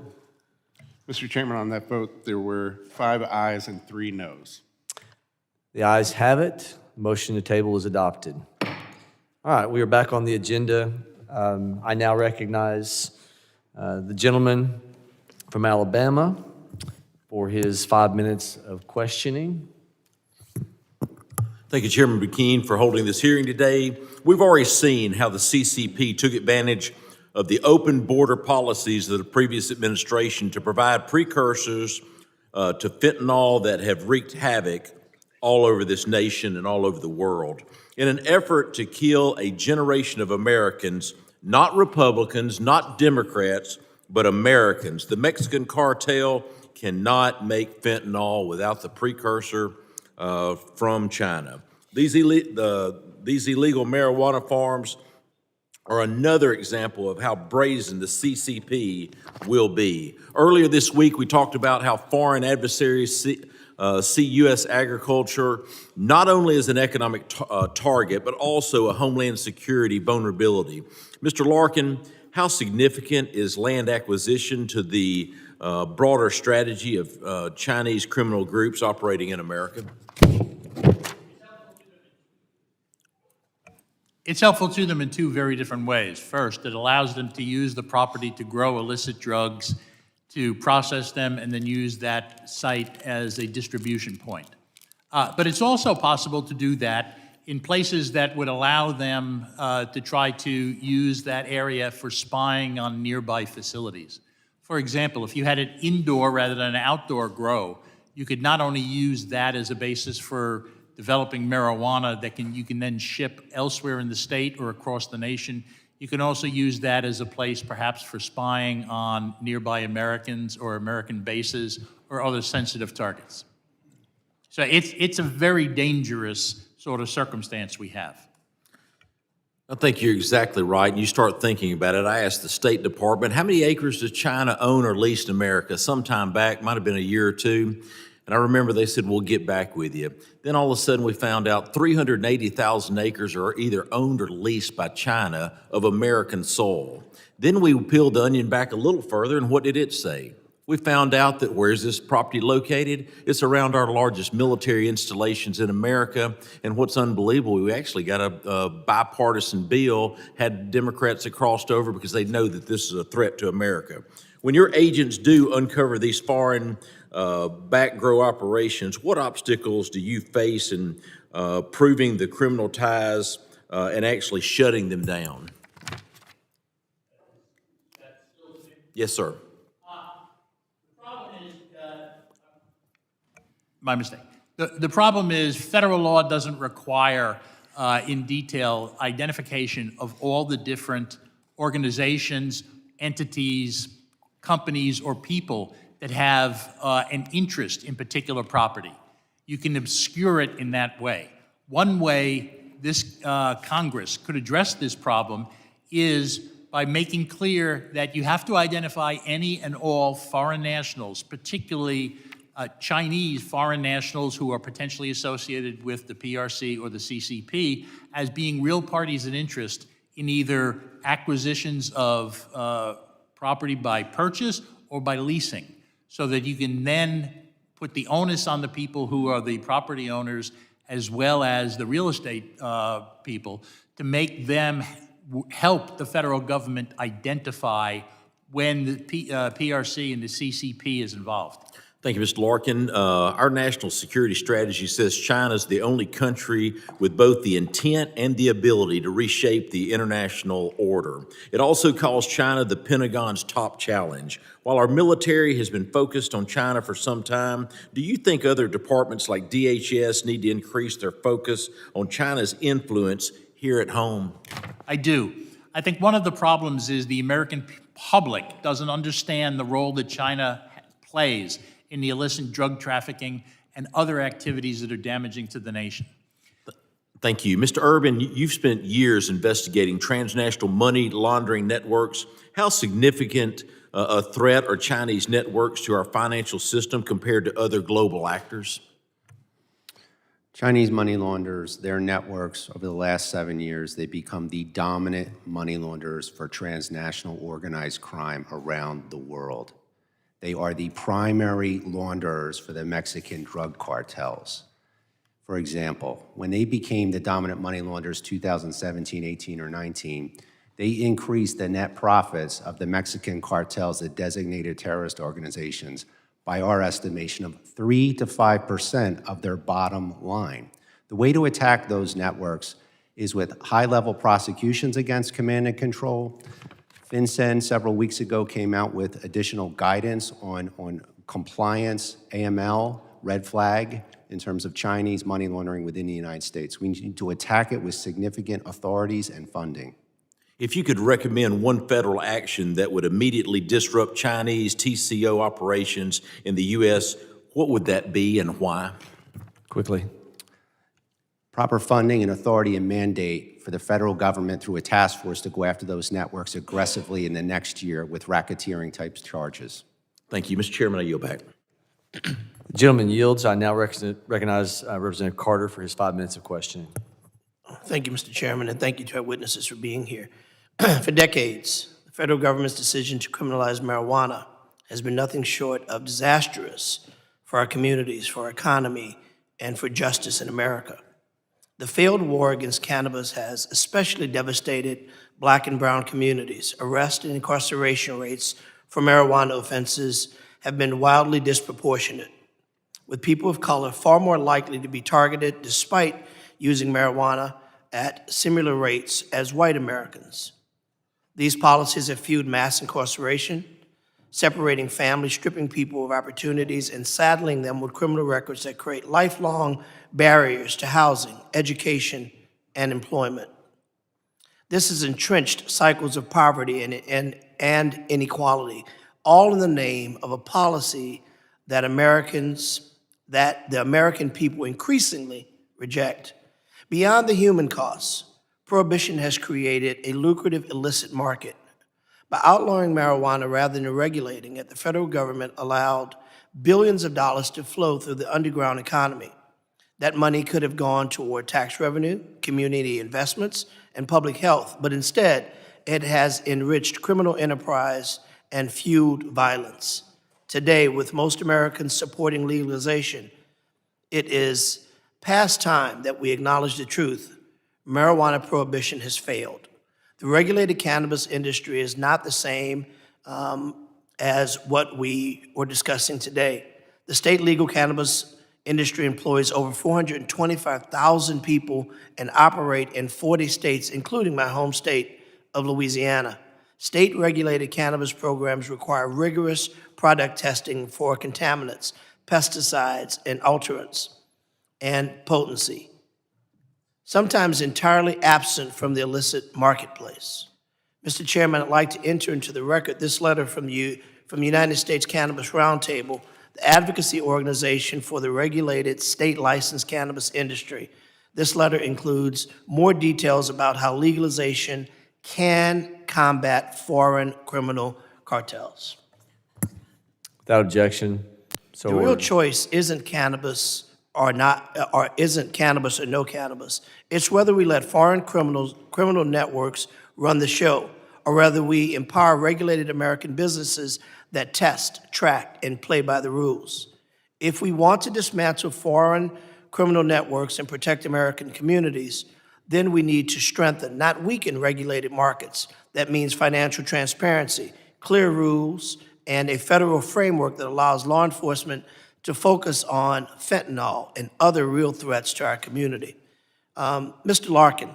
Mr. Chairman, on that vote, there were 5 ayes and 3 noes. The ayes have it. Motion to table is adopted. All right, we are back on the agenda. I now recognize the gentleman from Alabama for his 5 minutes of questioning. Thank you, Chairman Brecheen, for holding this hearing today. We've already seen how the CCP took advantage of the open border policies of the previous administration to provide precursors to fentanyl that have wreaked havoc all over this nation and all over the world. In an effort to kill a generation of Americans, not Republicans, not Democrats, but Americans, the Mexican cartel cannot make fentanyl without the precursor from China. These illegal marijuana farms are another example of how brazen the CCP will be. Earlier this week, we talked about how foreign adversaries see U.S. agriculture not only as an economic target, but also a homeland security vulnerability. Mr. Larkin, how significant is land acquisition to the broader strategy of Chinese criminal groups operating in America? It's helpful to them in 2 very different ways. First, it allows them to use the property to grow illicit drugs, to process them, and then use that site as a distribution point. But it's also possible to do that in places that would allow them to try to use that area for spying on nearby facilities. For example, if you had an indoor rather than an outdoor grow, you could not only use that as a basis for developing marijuana that you can then ship elsewhere in the state or across the nation, You can also use that as a place perhaps for spying on nearby Americans or American bases or other sensitive targets. So it's a very dangerous sort of circumstance we have. I think you're exactly right. And you start thinking about it. I asked the State Department, how many acres does China own or lease in America? Some time back, might have been a year or two. And I remember they said, we'll get back with you. Then all of a sudden we found out 380,000 acres are either owned or leased by China of American soil. Then we peeled the onion back a little further, and what did it say? We found out that where's this property located? It's around our largest military installations in America. And what's unbelievable, we actually got a bipartisan bill, had Democrats that crossed over because they know that this is a threat to America. When your agents do uncover these foreign back grow operations, what obstacles do you face in proving the criminal ties and actually shutting them down? Yes, sir. My mistake. The problem is federal law doesn't require in detail identification of all the different organizations, entities, companies, or people that have an interest in particular property. You can obscure it in that way. One way this Congress could address this problem is by making clear that you have to identify any and all foreign nationals, particularly Chinese foreign nationals who are potentially associated with the PRC or the CCP as being real parties in interest in either acquisitions of property by purchase or by leasing, so that you can then put the onus on the people who are the property owners as well as the real estate people to make them help the federal government identify when the PRC and the CCP is involved. Thank you, Mr. Larkin. Our national security strategy says China is the only country with both the intent and the ability to reshape the international order. It also calls China the Pentagon's top challenge. While our military has been focused on China for some time, do you think other departments like DHS need to increase their focus on China's influence here at home? I do. I think one of the problems is the American public doesn't understand the role that China plays in the illicit drug trafficking and other activities that are damaging to the nation. Thank you. Mr. Urban, you've spent years investigating transnational money laundering networks. How significant a threat are Chinese networks to our financial system compared to other global actors? Chinese money launderers, their networks, over the last 7 years, they've become the dominant money launderers for transnational organized crime around the world. They are the primary launderers for the Mexican drug cartels. For example, when they became the dominant money launderers 2017, 18, or 19, they increased the net profits of the Mexican cartels, the designated terrorist organizations, by our estimation of 3 to 5% of their bottom line. The way to attack those networks is with high-level prosecutions against command and control. FinCEN several weeks ago came out with additional guidance on compliance, AML, red flag, in terms of Chinese money laundering within the United States. We need to attack it with significant authorities and funding. If you could recommend one federal action that would immediately disrupt Chinese TCO operations in the U.S., what would that be and why? Quickly. Proper funding and authority and mandate for the federal government through a task force to go after those networks aggressively in the next year with racketeering type charges. Thank you. Mr. Chairman, I yield back. The gentleman yields. I now recognize Representative Carter for his 5 minutes of questioning. Thank you, Mr. Chairman, and thank you to our witnesses for being here. For decades, the federal government's decision to criminalize marijuana has been nothing short of disastrous for our communities, for our economy, and for justice in America. The failed war against cannabis has especially devastated Black and brown communities. Arrest and incarceration rates for marijuana offenses have been wildly disproportionate, with people of color far more likely to be targeted despite using marijuana at similar rates as white Americans. These policies have fueled mass incarceration, separating families, stripping people of opportunities, and saddling them with criminal records that create lifelong barriers to housing, education, and employment. This has entrenched cycles of poverty and inequality, all in the name of a policy that the American people increasingly reject. Beyond the human costs, prohibition has created a lucrative illicit market. By outlawing marijuana rather than regulating it, the federal government allowed billions of dollars to flow through the underground economy. That money could have gone toward tax revenue, community investments, and public health, but instead, it has enriched criminal enterprise and fueled violence. Today, with most Americans supporting legalization, it is past time that we acknowledge the truth. Marijuana prohibition has failed. The regulated cannabis industry is not the same as what we were discussing today. The state legal cannabis industry employs over 425,000 people and operate in 40 states, including my home state of Louisiana. State-regulated cannabis programs require rigorous product testing for contaminants, pesticides, and alterants, and potency, sometimes entirely absent from the illicit marketplace. Mr. Chairman, I'd like to enter into the record this letter from the United States Cannabis Roundtable, the advocacy organization for the regulated state-licensed cannabis industry. This letter includes more details about how legalization can combat foreign criminal cartels. Without objection, so The real ordered. choice isn't cannabis or not, or isn't cannabis or no cannabis. It's whether we let foreign criminal networks run the show, or whether we empower regulated American businesses that test, track, and play by the rules. If we want to dismantle foreign criminal networks and protect American communities, then we need to strengthen, not weaken, regulated markets. That means financial transparency, clear rules, and a federal framework that allows law enforcement to focus on fentanyl and other real threats to our community. Mr. Larkin,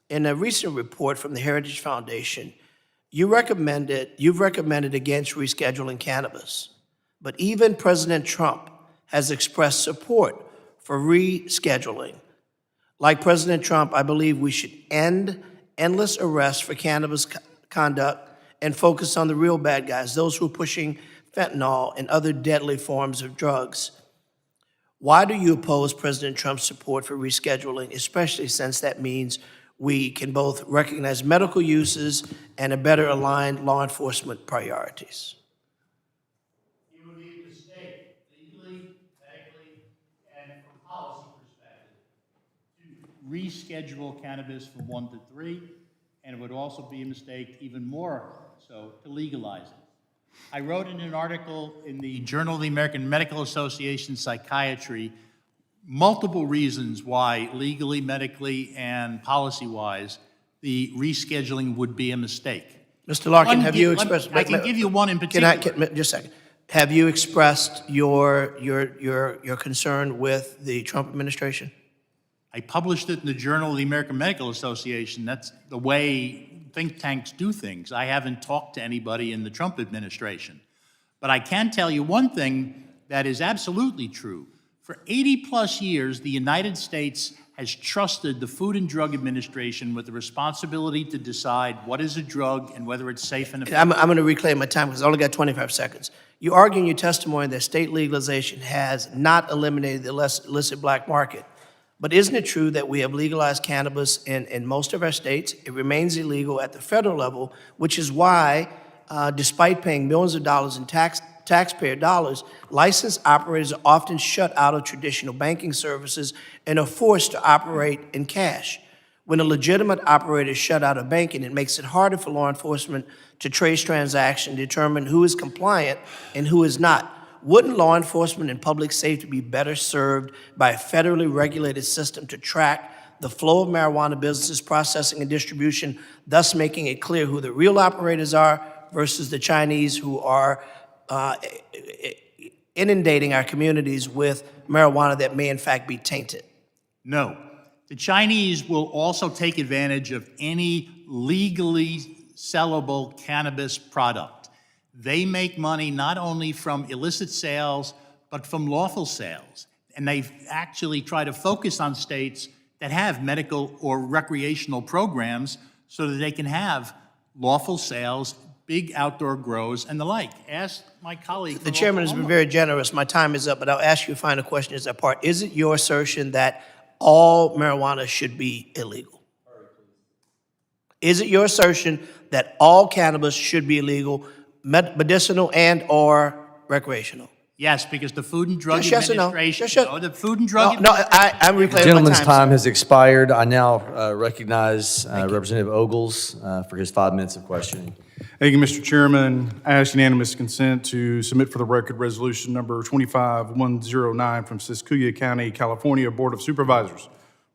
in a recent report from the Heritage Foundation, you've recommended against rescheduling cannabis, but even President Trump has expressed support for rescheduling. Like President Trump, I believe we should end endless arrests for cannabis conduct and focus on the real bad guys, those who are pushing fentanyl and other deadly forms of drugs. Why do you oppose President Trump's support for rescheduling, especially since that means we can both recognize medical uses and a better aligned law enforcement priorities? It would be a mistake, legally, medically, and from a policy perspective, to reschedule cannabis from 1 to 3, and it would also be a mistake, even more so, to legalize it. I wrote in an article in the Journal of the American Medical Association Psychiatry multiple reasons why legally, medically, and policy-wise, the rescheduling would be a mistake. Mr. Larkin, have you expressed... I can give you one in particular. Just a second. Have you expressed your concern with the Trump administration? I published it in the Journal of the American Medical Association. That's the way think tanks do things. I haven't talked to anybody in the Trump administration. But I can tell you one thing that is absolutely true. For 80-plus years, the United States has trusted the Food and Drug Administration with the responsibility to decide what is a drug and whether it's safe and effective. I'm going to reclaim my time because I only got 25 seconds. You argue in your testimony that state legalization has not eliminated the illicit black market. But isn't it true that we have legalized cannabis in most of our states? It remains illegal at the federal level, which is why, despite paying millions of dollars in taxpayer dollars, licensed operators are often shut out of traditional banking services and are forced to operate in cash. When a legitimate operator is shut out of banking, it makes it harder for law enforcement to trace transactions, determine who is compliant and who is not. Wouldn't law enforcement and public safety be better served by a federally regulated system to track the flow of marijuana businesses, processing, and distribution, thus making it clear who the real operators are versus the Chinese who are inundating our communities with marijuana that may in fact be tainted? No. The Chinese will also take advantage of any legally sellable cannabis product. They make money not only from illicit sales, but from lawful sales. And they actually try to focus on states that have medical or recreational programs so that they can have lawful sales, big outdoor grows, and the like. Ask my colleague. The chairman has been very generous. My time is up, but I'll ask you a final question as that part. Is it your assertion that all marijuana should be illegal? Is it your assertion that all cannabis should be illegal, medicinal and or recreational? Yes, because the Food and Drug Just yes or no. Administration. Just yes. No, the Food and Drug No, Administration. I'm replaying my Gentleman's time. time has expired. I now recognize Representative Ogles for his 5 minutes of questioning. Thank you, Mr. Chairman. I ask unanimous consent to submit for the record resolution number 25109 from Siskiyou County, California Board of Supervisors,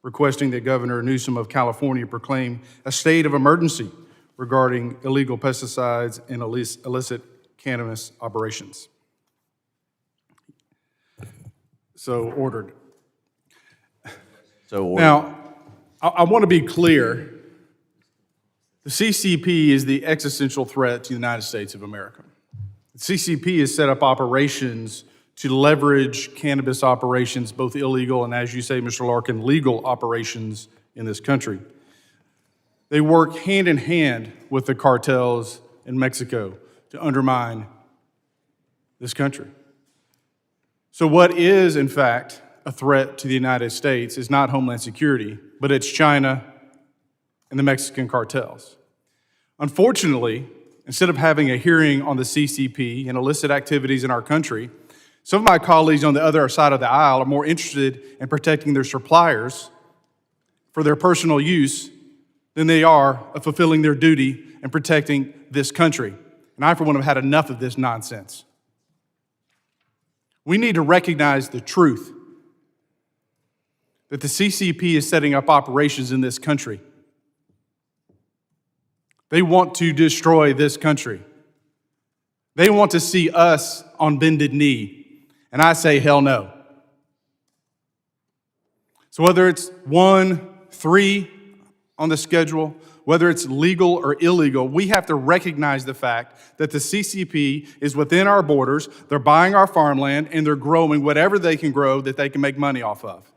requesting that Governor Newsom of California proclaim a state of emergency regarding illegal pesticides and illicit cannabis operations. So ordered. So ordered. Now, I want to be clear. The CCP is the existential threat to the United States of America. The CCP has set up operations to leverage cannabis operations, both illegal and, as you say, Mr. Larkin, legal operations in this country. They work hand in hand with the cartels in Mexico to undermine this country. So what is, in fact, a threat to the United States is not Homeland Security, but it's China and the Mexican cartels. Unfortunately, instead of having a hearing on the CCP and illicit activities in our country, some of my colleagues on the other side of the aisle are more interested in protecting their suppliers for their personal use than they are of fulfilling their duty and protecting this country. And I, for one, have had enough of this nonsense. We need to recognize the truth that the CCP is setting up operations in this country. They want to destroy this country. They want to see us on bended knee. And I say, hell no. So whether it's 1, 3 on the schedule, whether it's legal or illegal, we have to recognize the fact that the CCP is within our borders, they're buying our farmland, and they're growing whatever they can grow that they can make money off of.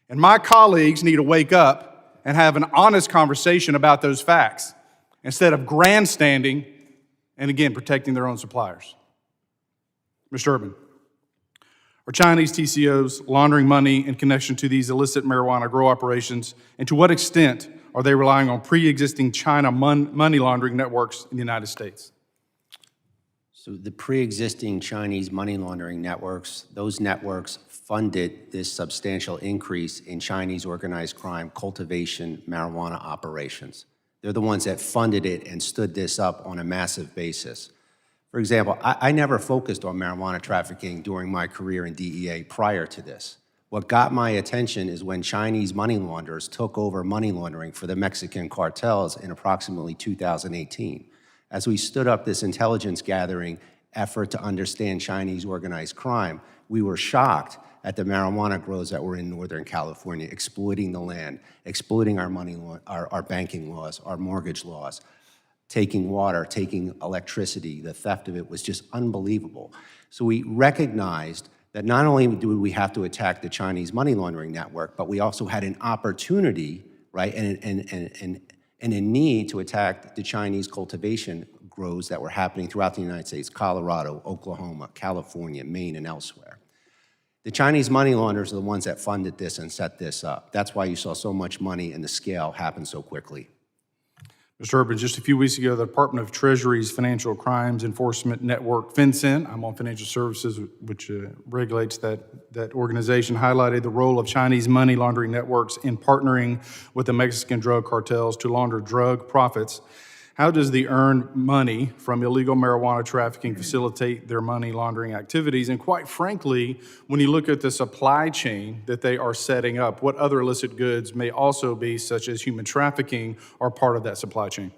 And my colleagues need to wake up and have an honest conversation about those facts instead of grandstanding and, again, protecting their own suppliers. Mr. Urban, are Chinese TCOs laundering money in connection to these illicit marijuana grow operations, and to what extent are they relying on pre-existing China money laundering networks in the United States? So the pre-existing Chinese money laundering networks, those networks funded this substantial increase in Chinese organized crime cultivation marijuana operations. They're the ones that funded it and stood this up on a massive basis. For example, I never focused on marijuana trafficking during my career in DEA prior to this. What got my attention is when Chinese money launderers took over money laundering for the Mexican cartels in approximately 2018. As we stood up this intelligence gathering effort to understand Chinese organized crime, we were shocked at the marijuana grows that were in Northern California, exploiting the land, exploiting our money, our banking laws, our mortgage laws, taking water, taking electricity. The theft of it was just unbelievable. So we recognized that not only do we have to attack the Chinese money laundering network, but we also had an opportunity, right, and a need to attack the Chinese cultivation grows that were happening throughout the United States, Colorado, Oklahoma, California, Maine, and elsewhere. The Chinese money launderers are the ones that funded this and set this up. That's why you saw so much money and the scale happen so quickly. Mr. Urban, just a few weeks ago, the Department of Treasury's Financial Crimes Enforcement Network, FinCEN, I'm on financial services, which regulates that organization, highlighted the role of Chinese money laundering networks in partnering with the Mexican drug cartels to launder drug profits. How does the earned money from illegal marijuana trafficking facilitate their money laundering activities? And quite frankly, when you look at the supply chain that they are setting up, what other illicit goods may also be, such as human trafficking, are part of that supply chain?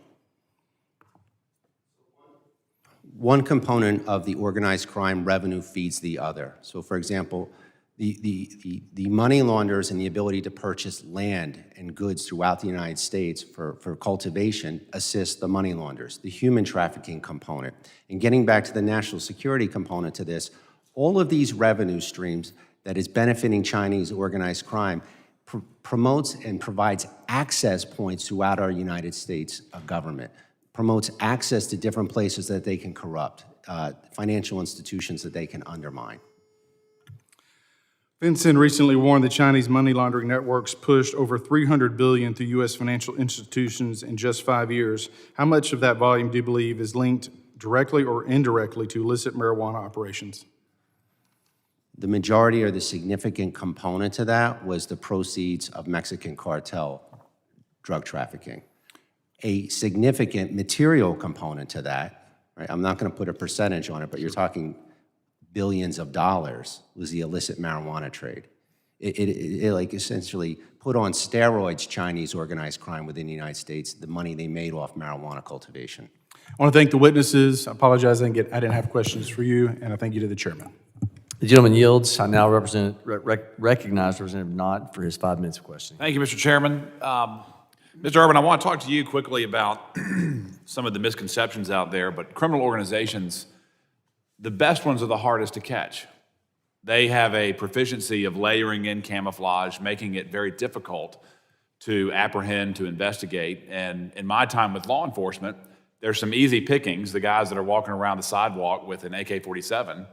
One component of the organized crime revenue feeds the other. So for example, the money launderers and the ability to purchase land and goods throughout the United States for cultivation assist the money launderers, the human trafficking component. And getting back to the national security component to this, all of these revenue streams that is benefiting Chinese organized crime promotes and provides access points throughout our United States government, promotes access to different places that they can corrupt, financial institutions that they can undermine. FinCEN recently warned the Chinese money laundering networks pushed over $300 billion through U.S. financial institutions in just 5 years. How much of that volume do you believe is linked directly or indirectly to illicit marijuana operations? The majority or the significant component to that was the proceeds of Mexican cartel drug trafficking. A significant material component to that, right, I'm not going to put a percentage on it, but you're talking billions of dollars, was the illicit marijuana trade. It like essentially put on steroids Chinese organized crime within the United States, the money they made off marijuana cultivation. I want to thank the witnesses. I apologize I didn't have questions for you, and I thank you to the chairman. The gentleman yields. I now recognize Representative Knott for his 5 minutes of questioning. Thank you, Mr. Chairman. Mr. Urban, I want to talk to you quickly about some of the misconceptions out there, but criminal organizations, the best ones are the hardest to catch. They have a proficiency of layering in camouflage, making it very difficult to apprehend, to investigate. And in my time with law enforcement, there's some easy pickings, the guys that are walking around the sidewalk with an AK-47.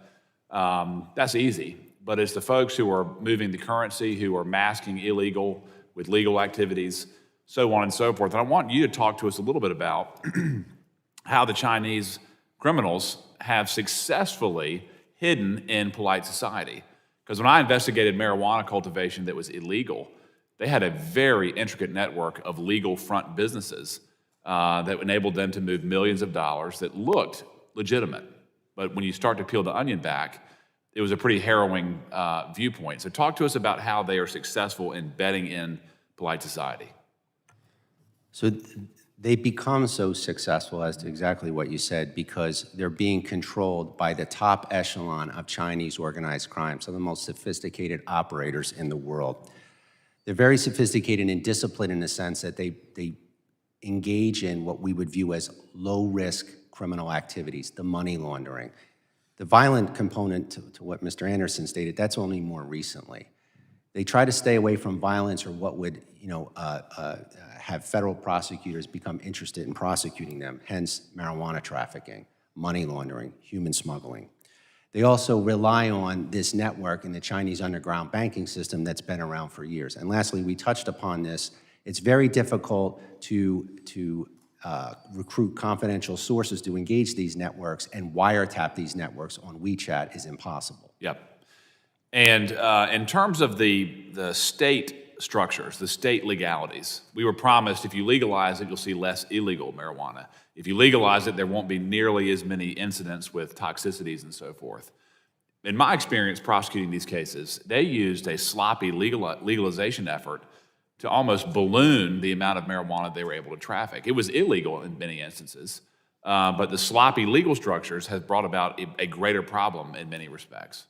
That's easy, but it's the folks who are moving the currency, who are masking illegal with legal activities, so on and so forth. And I want you to talk to us a little bit about how the Chinese criminals have successfully hidden in polite society. Because when I investigated marijuana cultivation that was illegal, they had a very intricate network of legal front businesses that enabled them to move millions of dollars that looked legitimate. But when you start to peel the onion back, it was a pretty harrowing viewpoint. So talk to us about how they are successful in bedding in polite society. So they become so successful as to exactly what you said because they're being controlled by the top echelon of Chinese organized crime, some of the most sophisticated operators in the world. They're very sophisticated and disciplined in the sense that they engage in what we would view as low-risk criminal activities, the money laundering. The violent component to what Mr. Anderson stated, that's only more recently. They try to stay away from violence or what would, have federal prosecutors become interested in prosecuting them, hence marijuana trafficking, money laundering, human smuggling. They also rely on this network in the Chinese underground banking system that's been around for years. And lastly, we touched upon this. It's very difficult to recruit confidential sources to engage these networks, and wiretap these networks on WeChat is impossible. Yep. And in terms of the state structures, the state legalities, we were promised if you legalize it, you'll see less illegal marijuana. If you legalize it, there won't be nearly as many incidents with toxicities and so forth. In my experience prosecuting these cases, they used a sloppy legalization effort to almost balloon the amount of marijuana they were able to traffic. It was illegal in many instances, but the sloppy legal structures has brought about a greater problem in many respects.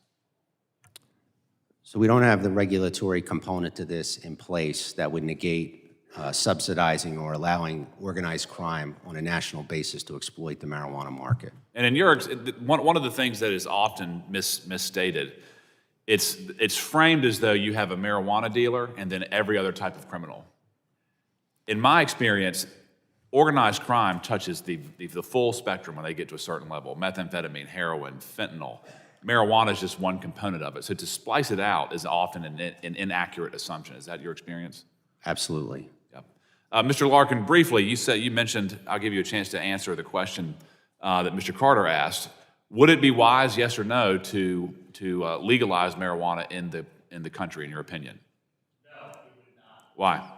So we don't have the regulatory component to this in place that would negate subsidizing or allowing organized crime on a national basis to exploit the marijuana market. And in your, one of the things that is often misstated, it's framed as though you have a marijuana dealer and then every other type of criminal. In my experience, organized crime touches the full spectrum when they get to a certain level. Methamphetamine, heroin, fentanyl. Marijuana is just one component of it. So to splice it out is often an inaccurate assumption. Is that your experience? Absolutely. Yep. Mr. Larkin, briefly, you mentioned, I'll give you a chance to answer the question that Mr. Carter asked. Would it be wise, yes or no, to legalize marijuana in the country, in your opinion? No, it would not. Why?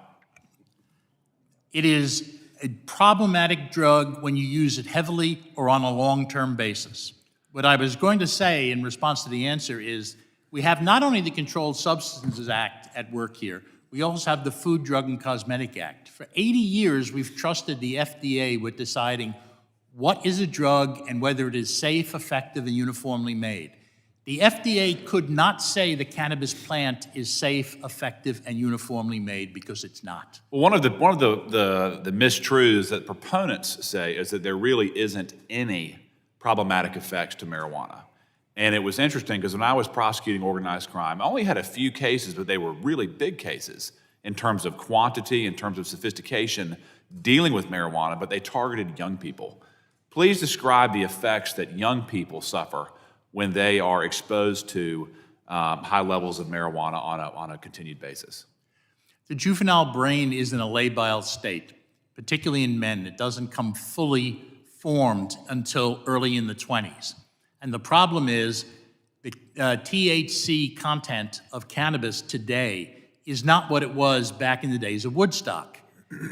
It is a problematic drug when you use it heavily or on a long-term basis. What I was going to say in response to the answer is we have not only the Controlled Substances Act at work here, we also have the Food, Drug, and Cosmetic Act. For 80 years, we've trusted the FDA with deciding what is a drug and whether it is safe, effective, and uniformly made. The FDA could not say the cannabis plant is safe, effective, and uniformly made because it's not. Well, one of the mistruths that proponents say is that there really isn't any problematic effects to marijuana. And it was interesting because when I was prosecuting organized crime, I only had a few cases, but they were really big cases in terms of quantity, in terms of sophistication, dealing with marijuana, but they targeted young people. Please describe the effects that young people suffer when they are exposed to high levels of marijuana on a continued basis. The juvenile brain is in a labile state, particularly in men. It doesn't come fully formed until early in the 20s. And the problem is the THC content of cannabis today is not what it was back in the days of Woodstock.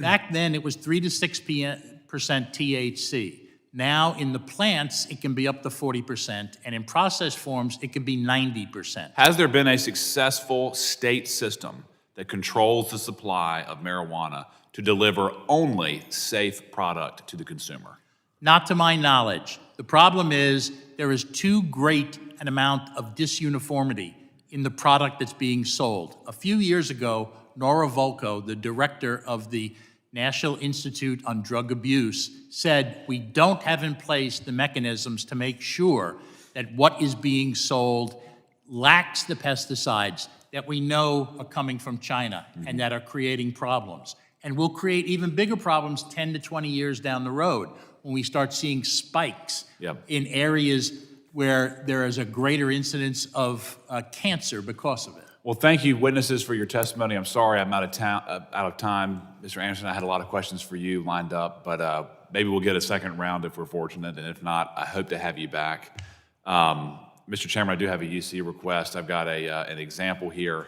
Back then, it was 3 to 6% THC. Now, in the plants, it can be up to 40%, and in processed forms, it can be 90%. Has there been a successful state system that controls the supply of marijuana to deliver only safe product to the consumer? Not to my knowledge. The problem is there is too great an amount of disuniformity in the product that's being sold. A few years ago, Nora Volkow, the director of the National Institute on Drug Abuse, said we don't have in place the mechanisms to make sure that what is being sold lacks the pesticides that we know are coming from China and that are creating problems. And will create even bigger problems 10 to 20 years down the road when we start seeing spikes in areas where there is a greater incidence of cancer because of it. Well, thank you, witnesses, for your testimony. I'm sorry I'm out of time. Mr. Anderson, I had a lot of questions for you lined up, but maybe we'll get a second round if we're fortunate, and if not, I hope to have you back. Mr. Chairman, I do have a UC request. I've got an example here.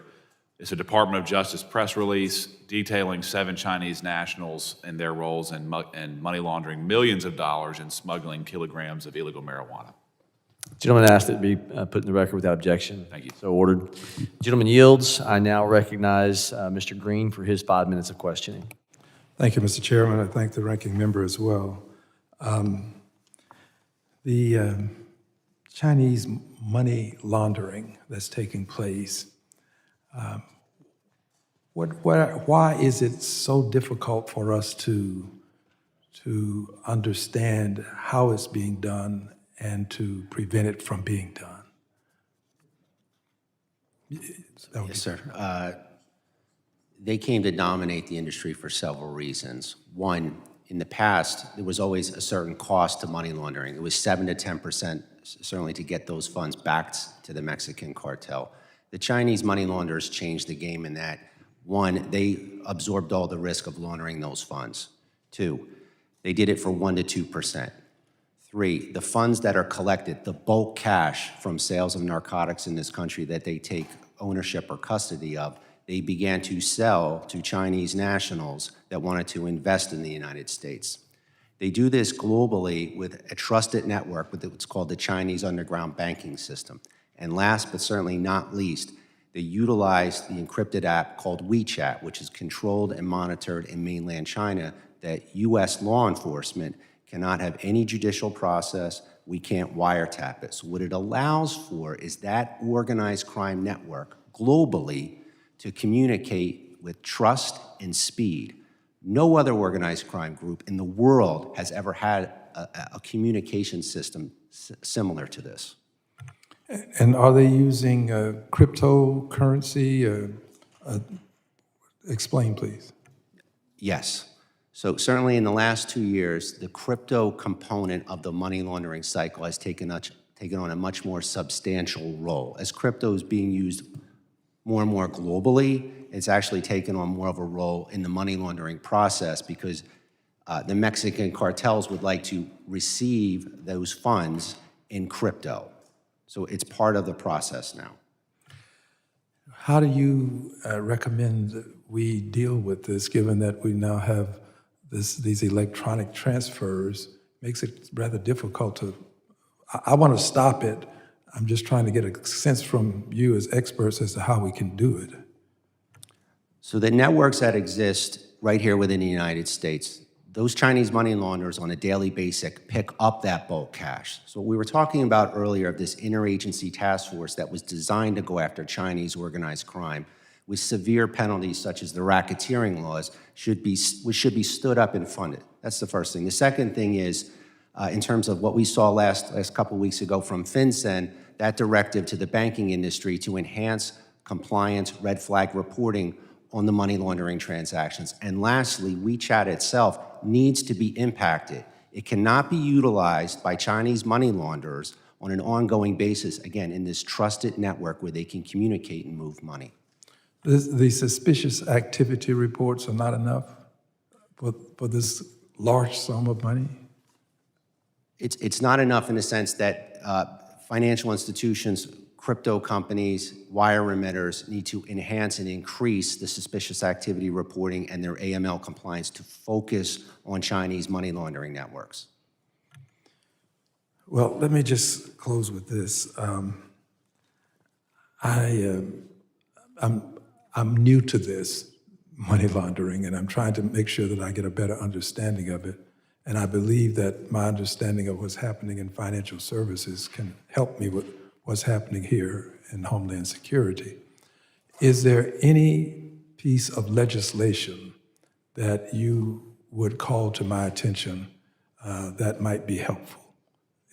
It's a Department of Justice press release detailing 7 Chinese nationals and their roles in money laundering millions of dollars and smuggling kilograms of illegal marijuana. Gentleman asked that it be put in the record without objection. Thank you. So ordered. Gentleman yields. I now recognize Mr. Green for his 5 minutes of questioning. Thank you, Mr. Chairman. I thank the ranking member as well. The Chinese money laundering that's taking place, why is it so difficult for us to understand how it's being done and to prevent it from being done? Yes, sir. They came to dominate the industry for several reasons. One, in the past, there was always a certain cost to money laundering. It was 7 to 10%, certainly, to get those funds back to the Mexican cartel. The Chinese money launderers changed the game in that, one, they absorbed all the risk of laundering those funds. 2, they did it for 1 to 2%. 3, the funds that are collected, the bulk cash from sales of narcotics in this country that they take ownership or custody of, they began to sell to Chinese nationals that wanted to invest in the United States. They do this globally with a trusted network with what's called the Chinese underground banking system. And last but certainly not least, they utilize the encrypted app called WeChat, which is controlled and monitored in mainland China, that US law enforcement cannot have any judicial process. We can't wiretap it. So what it allows for is that organized crime network globally to communicate with trust and speed. No other organized crime group in the world has ever had a communication system similar to this. And are they using cryptocurrency? Explain, please. Yes. So certainly in the last 2 years, the crypto component of the money laundering cycle has taken on a much more substantial role. As crypto is being used more and more globally, it's actually taken on more of a role in the money laundering process because the Mexican cartels would like to receive those funds in crypto. So it's part of the process now. How do you recommend we deal with this, given that we now have these electronic transfers? Makes it rather difficult to, I want to stop it. I'm just trying to get a sense from you as experts as to how we can do it. So the networks that exist right here within the United States, those Chinese money launderers on a daily basis pick up that bulk cash. So what we were talking about earlier of this interagency task force that was designed to go after Chinese organized crime with severe penalties such as the racketeering laws should be stood up and funded. That's the first thing. The second thing is, in terms of what we saw last couple weeks ago from FinCEN, that directive to the banking industry to enhance compliance, red flag reporting on the money laundering transactions. And lastly, WeChat itself needs to be impacted. It cannot be utilized by Chinese money launderers on an ongoing basis, again, in this trusted network where they can communicate and move money. The suspicious activity reports are not enough for this large sum of money? It's not enough in the sense that financial institutions, crypto companies, wire remitters need to enhance and increase the suspicious activity reporting and their AML compliance to focus on Chinese money laundering networks. Well, let me just close with this. I'm new to this money laundering, and I'm trying to make sure that I get a better understanding of it. And I believe that my understanding of what's happening in financial services can help me with what's happening here in Homeland Security. Is there any piece of legislation that you would call to my attention that might be helpful?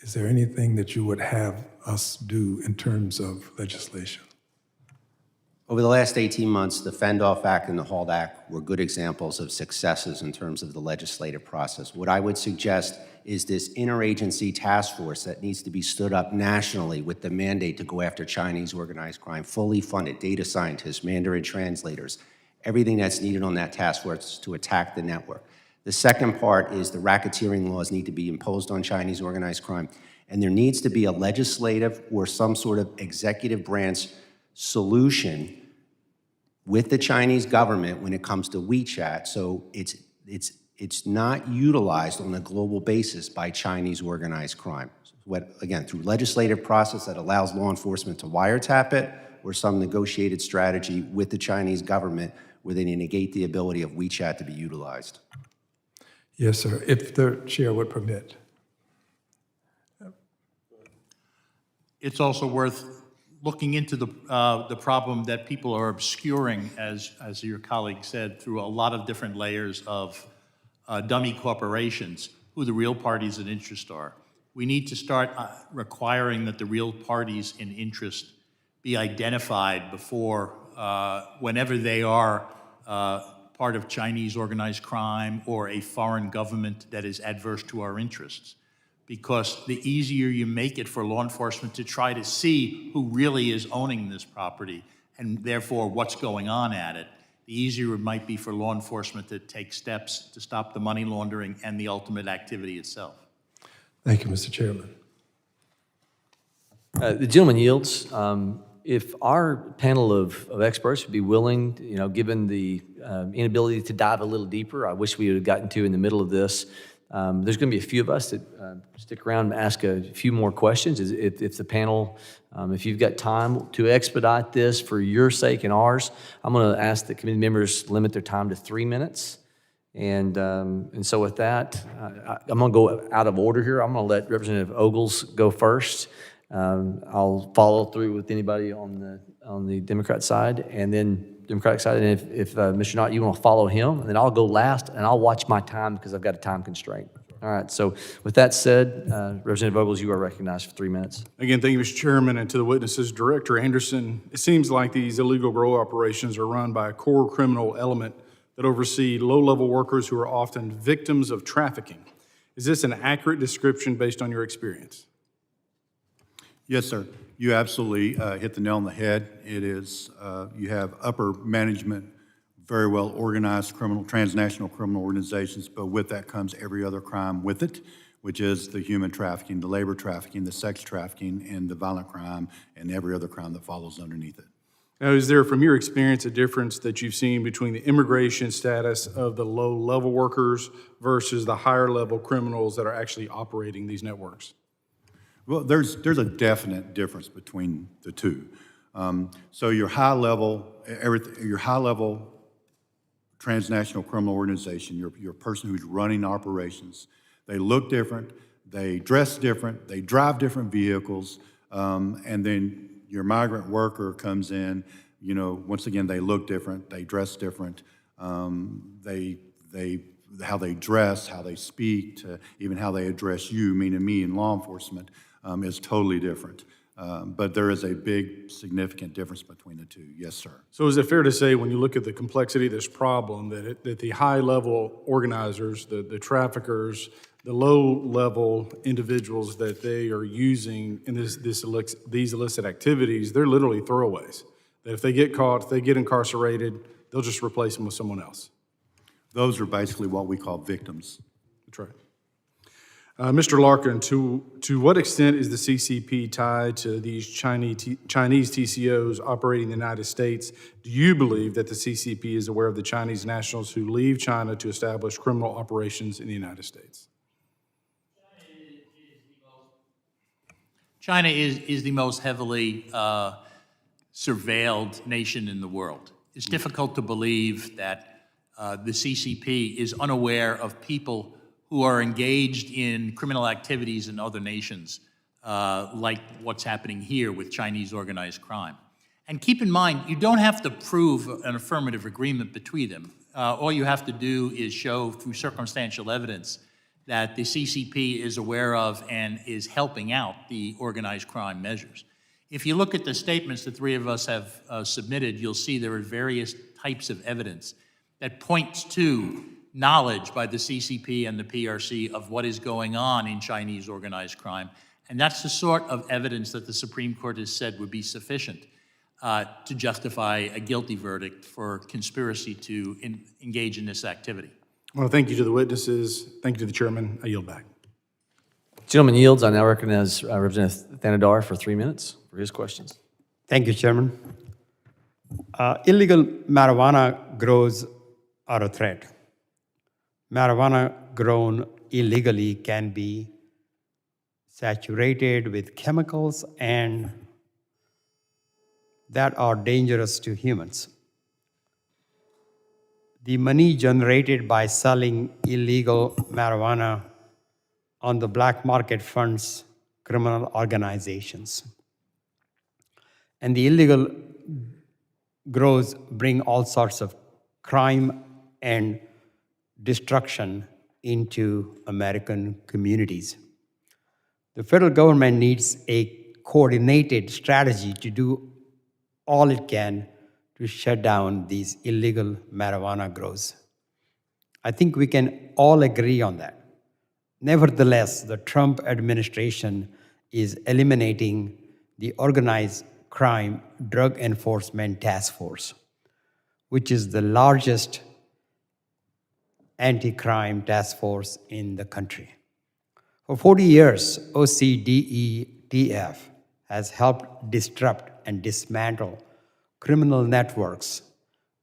Is there anything that you would have us do in terms of legislation? Over the last 18 months, the Fend-Off Act and the HALT Act were good examples of successes in terms of the legislative process. What I would suggest is this interagency task force that needs to be stood up nationally with the mandate to go after Chinese organized crime, fully funded, data scientists, Mandarin translators, everything that's needed on that task force to attack the network. The second part is the racketeering laws need to be imposed on Chinese organized crime, and there needs to be a legislative or some sort of executive branch solution with the Chinese government when it comes to WeChat, so it's not utilized on a global basis by Chinese organized crime. Again, through legislative process that allows law enforcement to wiretap it, or some negotiated strategy with the Chinese government where they negate the ability of WeChat to be utilized. Yes, sir, if the chair would permit. It's also worth looking into the problem that people are obscuring, as your colleague said, through a lot of different layers of dummy corporations, who the real parties in interest are. We need to start requiring that the real parties in interest be identified before, whenever they are part of Chinese organized crime or a foreign government that is adverse to our interests. Because the easier you make it for law enforcement to try to see who really is owning this property and therefore what's going on at it, the easier it might be for law enforcement to take steps to stop the money laundering and the ultimate activity itself. Thank you, Mr. Chairman. The gentleman yields. If our panel of experts would be willing, given the inability to dive a little deeper, I wish we would have gotten to in the middle of this. There's going to be a few of us that stick around and ask a few more questions. If the panel, if you've got time to expedite this for your sake and ours, I'm going to ask the committee members limit their time to 3 minutes. And so with that, I'm going to go out of order here. I'm going to let Representative Ogles go first. I'll follow through with anybody on the Democrat side, and then Democratic side, and if Mr. Knott, you want to follow him, and then I'll go last, and I'll watch my time because I've got a time constraint. All right, so with that said, Representative Ogles, you are recognized for 3 minutes. Again, thank you, Mr. Chairman, and to the witnesses. Director Anderson, it seems like these illegal grow operations are run by a core criminal element that oversee low-level workers who are often victims of trafficking. Is this an accurate description based on your experience? Yes, sir. You absolutely hit the nail on the head. It is, you have upper management, very well organized transnational criminal organizations, but with that comes every other crime with it, which is the human trafficking, the labor trafficking, the sex trafficking, and the violent crime, and every other crime that follows underneath it. Now, is there, from your experience, a difference that you've seen between the immigration status of the low-level workers versus the higher-level criminals that are actually operating these networks? Well, there's a definite difference between the two. So your high-level transnational criminal organization, your person who's running operations, they look different, they dress different, they drive different vehicles, and then your migrant worker comes in, once again, they look different, they dress different, how they dress, how they speak, to even how they address you, meaning me in law enforcement, is totally different. But there is a big, significant difference between the two. Yes, sir. So is it fair to say, when you look at the complexity of this problem, that the high-level organizers, the traffickers, the low-level individuals that they are using in these illicit activities, they're literally throwaways? That if they get caught, if they get incarcerated, they'll just replace them with someone else? Those are basically what we call victims. That's right. Mr. Larkin, to what extent is the CCP tied to these Chinese TCOs operating in the United States? Do you believe that the CCP is aware of the Chinese nationals who leave China to establish criminal operations in the United States? China is the most heavily surveilled nation in the world. It's difficult to believe that the CCP is unaware of people who are engaged in criminal activities in other nations, like what's happening here with Chinese organized crime. And keep in mind, you don't have to prove an affirmative agreement between them. All you have to do is show through circumstantial evidence that the CCP is aware of and is helping out the organized crime measures. If you look at the statements the three of us have submitted, you'll see there are various types of evidence that points to knowledge by the CCP and the PRC of what is going on in Chinese organized crime. And that's the sort of evidence that the Supreme Court has said would be sufficient to justify a guilty verdict for conspiracy to engage in this activity. Well, thank you to the witnesses. Thank you to the chairman. I yield back. Gentleman yields. I now recognize Representative Thanadar for 3 minutes for his questions. Thank you, Chairman. Illegal marijuana grows are a threat. Marijuana grown illegally can be saturated with chemicals and that are dangerous to humans. The money generated by selling illegal marijuana on the black market funds criminal organizations. And the illegal grows bring all sorts of crime and destruction into American communities. The federal government needs a coordinated strategy to do all it can to shut down these illegal marijuana grows. I think we can all agree on that. Nevertheless, the Trump administration is eliminating the Organized Crime Drug Enforcement Task Force, which is the largest anti-crime task force in the country. For 40 years, OCDETF has helped disrupt and dismantle criminal networks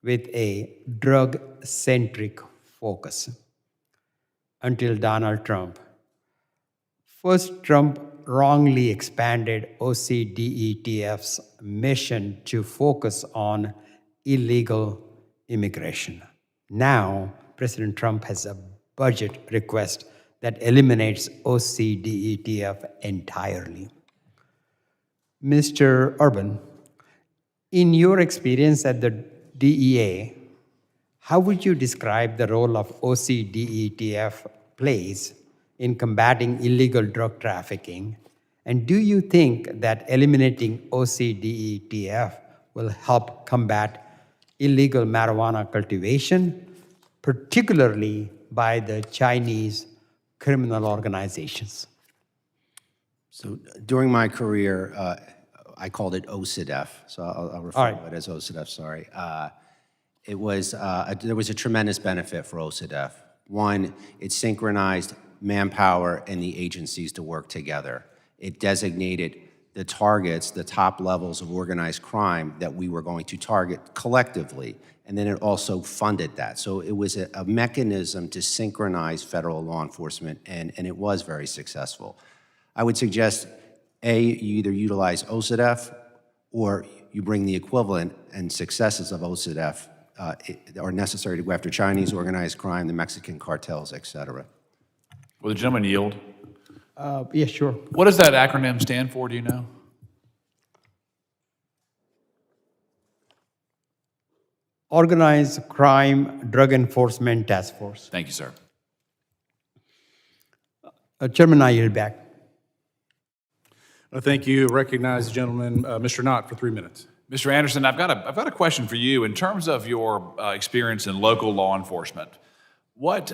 with a drug-centric focus until Donald Trump. First, Trump wrongly expanded OCDETF's mission to focus on illegal immigration. Now, President Trump has a budget request that eliminates OCDETF entirely. Mr. Urban, in your experience at the DEA, how would you describe the role of OCDETF plays in combating illegal drug trafficking? And do you think that eliminating OCDETF will help combat illegal marijuana cultivation, particularly by the Chinese criminal organizations? So during my career, I called it OCDF, so I'll refer to it as OCDF, sorry. There was a tremendous benefit for OCDF. One, it synchronized manpower and the agencies to work together. It designated the targets, the top levels of organized crime that we were going to target collectively, and then it also funded that. So it was a mechanism to synchronize federal law enforcement, and it was very successful. I would suggest, A, you either utilize OCDF or you bring the equivalent and successes of OCDF are necessary to go after Chinese organized crime, the Mexican cartels, et cetera. Will the gentleman yield? Yeah, sure. What does that acronym stand for, do you know? Organized Crime Drug Enforcement Task Force. Thank you, sir. Chairman, I yield back. Thank you. Recognize the gentleman, Mr. Knott, for 3 minutes. Mr. Anderson, I've got a question for you. In terms of your experience in local law enforcement, what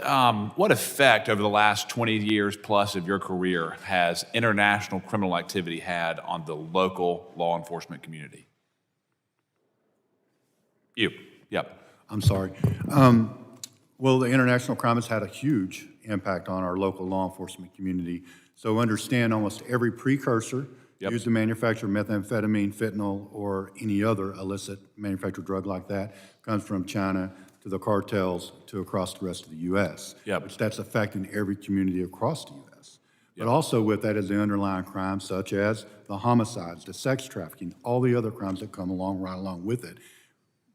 effect over the last 20 years plus of your career has international criminal activity had on the local law enforcement community? You. Yep. I'm sorry. Well, the international crime has had a huge impact on our local law enforcement community. So understand almost every precursor used to manufacture methamphetamine, fentanyl, or any other illicit manufactured drug like that comes from China to the cartels to across the rest of the U.S., which that's affecting every community across the U.S. But also with that is the underlying crimes such as the homicides, the sex trafficking, all the other crimes that come right along with it,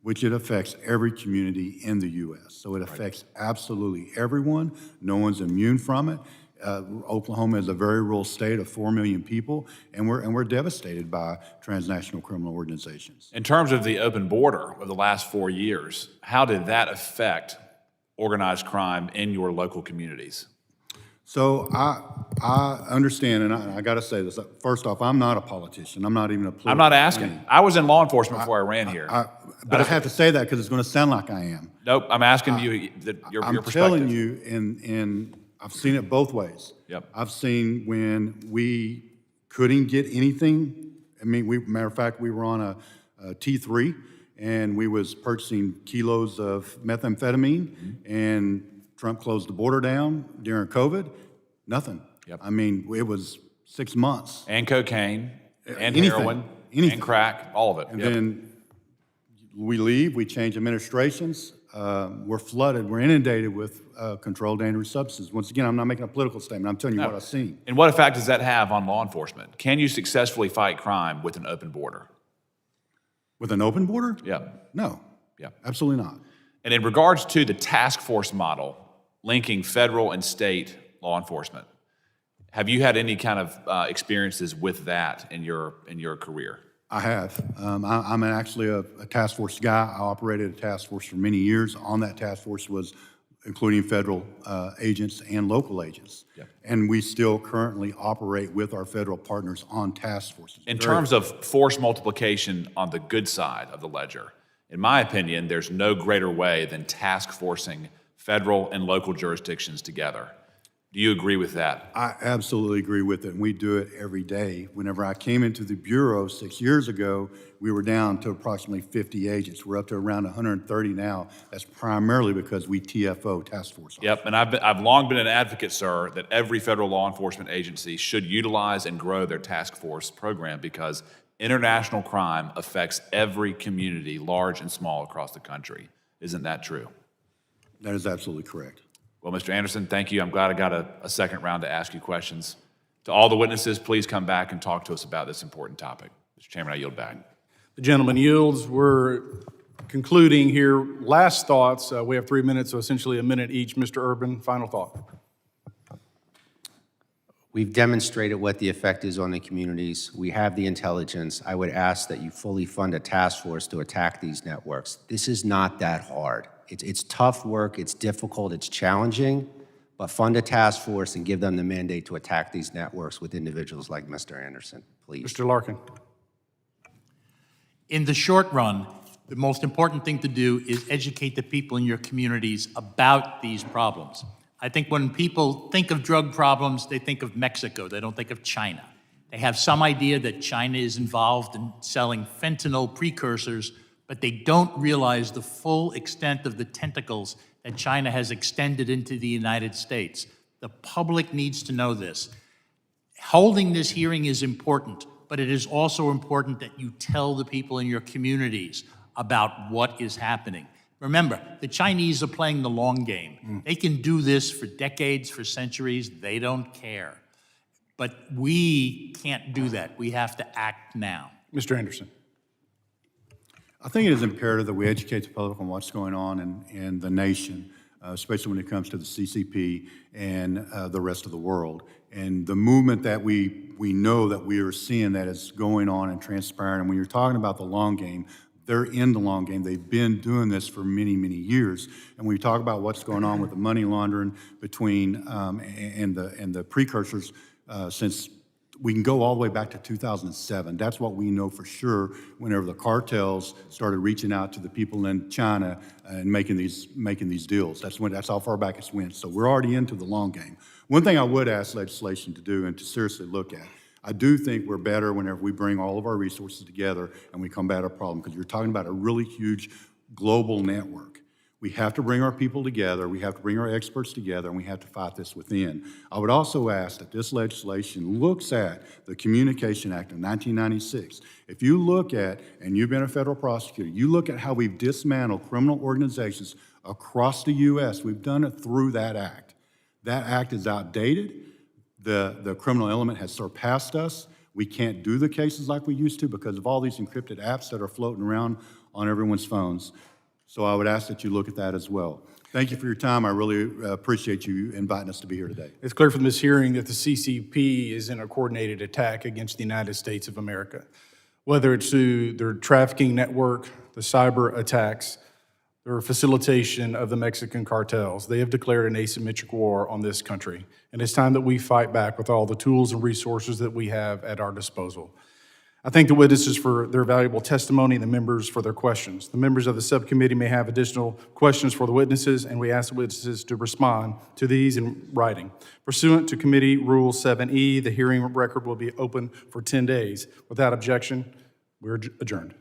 which it affects every community in the U.S. So it affects absolutely everyone. No one's immune from it. Oklahoma is a very rural state of 4 million people, and we're devastated by transnational criminal organizations. In terms of the open border of the last 4 years, how did that affect organized crime in your local communities? So I understand, and I got to say this. First off, I'm not a politician. I'm not even a political. I'm not asking. I was in law enforcement before I ran here. But I have to say that because it's going to sound like I am. Nope, I'm asking you your perspective. I'm telling you, and I've seen it both ways. Yep. I've seen when we couldn't get anything. I mean, matter of fact, we were on a T3, and we was purchasing kilos of methamphetamine, and Trump closed the border down during COVID. Nothing. Yep. I mean, it was 6 months. And cocaine, and Anything. heroin, Anything. and crack, all of it. And then we leave, we change administrations, we're flooded, we're inundated with controlled dangerous substances. Once again, I'm not making a political statement, I'm telling you what I've seen. And what effect does that have on law enforcement? Can you successfully fight crime with an open border? With an open border? Yeah. No. Yeah. Absolutely not. And in regards to the task force model, linking federal and state law enforcement, have you had any kind of experiences with that in your career? I have. I'm actually a task force guy. I operated a task force for many years. On that task force was including federal agents and local agents. Yep. And we still currently operate with our federal partners on task forces. In terms of force multiplication on the good side of the ledger, in my opinion, there's no greater way than task forcing federal and local jurisdictions together. Do you agree with that? I absolutely agree with it, and we do it every day. Whenever I came into the Bureau 6 years ago, we were down to approximately 50 agents. We're up to around 130 now. That's primarily because we TFO, task force. Yep, and I've long been an advocate, sir, that every federal law enforcement agency should utilize and grow their task force program because international crime affects every community, large and small, across the country. Isn't that true? That is absolutely correct. Well, Mr. Anderson, thank you. I'm glad I got a second round to ask you questions. To all the witnesses, please come back and talk to us about this important topic. Mr. Chairman, I yield back. The gentleman yields. We're concluding here. Last thoughts. We have 3 minutes, so essentially a minute each. Mr. Urban, final thought. We've demonstrated what the effect is on the communities. We have the intelligence. I would ask that you fully fund a task force to attack these networks. This is not that hard. It's tough work, it's difficult, it's challenging, but fund a task force and give them the mandate to attack these networks with individuals like Mr. Anderson, please. Mr. Larkin. In the short run, the most important thing to do is educate the people in your communities about these problems. I think when people think of drug problems, they think of Mexico. They don't think of China. They have some idea that China is involved in selling fentanyl precursors, but they don't realize the full extent of the tentacles that China has extended into the United States. The public needs to know this. Holding this hearing is important, but it is also important that you tell the people in your communities about what is happening. Remember, the Chinese are playing the long game. They can do this for decades, for centuries. They don't care. But we can't do that. We have to act now. Mr. Anderson. I think it is imperative that we educate the public on what's going on in the nation, especially when it comes to the CCP and the rest of the world. And the movement that we know that we are seeing that is going on and transpiring. And when you're talking about the long game, they're in the long game. They've been doing this for many, many years. And when you talk about what's going on with the money laundering between and the precursors since we can go all the way back to 2007. That's what we know for sure whenever the cartels started reaching out to the people in China and making these deals. That's how far back it's went. So we're already into the long game. One thing I would ask legislation to do and to seriously look at, I do think we're better whenever we bring all of our resources together and we combat a problem, because you're talking about a really huge global network. We have to bring our people together, we have to bring our experts together, and we have to fight this within. I would also ask that this legislation looks at the Communication Act of 1996. If you look at, and you've been a federal prosecutor, you look at how we've dismantled criminal organizations across the U.S., we've done it through that act. That act is outdated. The criminal element has surpassed us. We can't do the cases like we used to because of all these encrypted apps that are floating around on everyone's phones. So I would ask that you look at that as well. Thank you for your time. I really appreciate you inviting us to be here today. It's clear from this hearing that the CCP is in a coordinated attack against the United States of America. Whether it's through their trafficking network, the cyber attacks, or facilitation of the Mexican cartels, they have declared an asymmetric war on this country. And it's time that we fight back with all the tools and resources that we have at our disposal. I thank the witnesses for their valuable testimony and the members for their questions. The members of the subcommittee may have additional questions for the witnesses, and we ask the witnesses to respond to these in writing. Pursuant to Committee Rule 7E, the hearing record will be open for 10 days. Without objection, we're adjourned.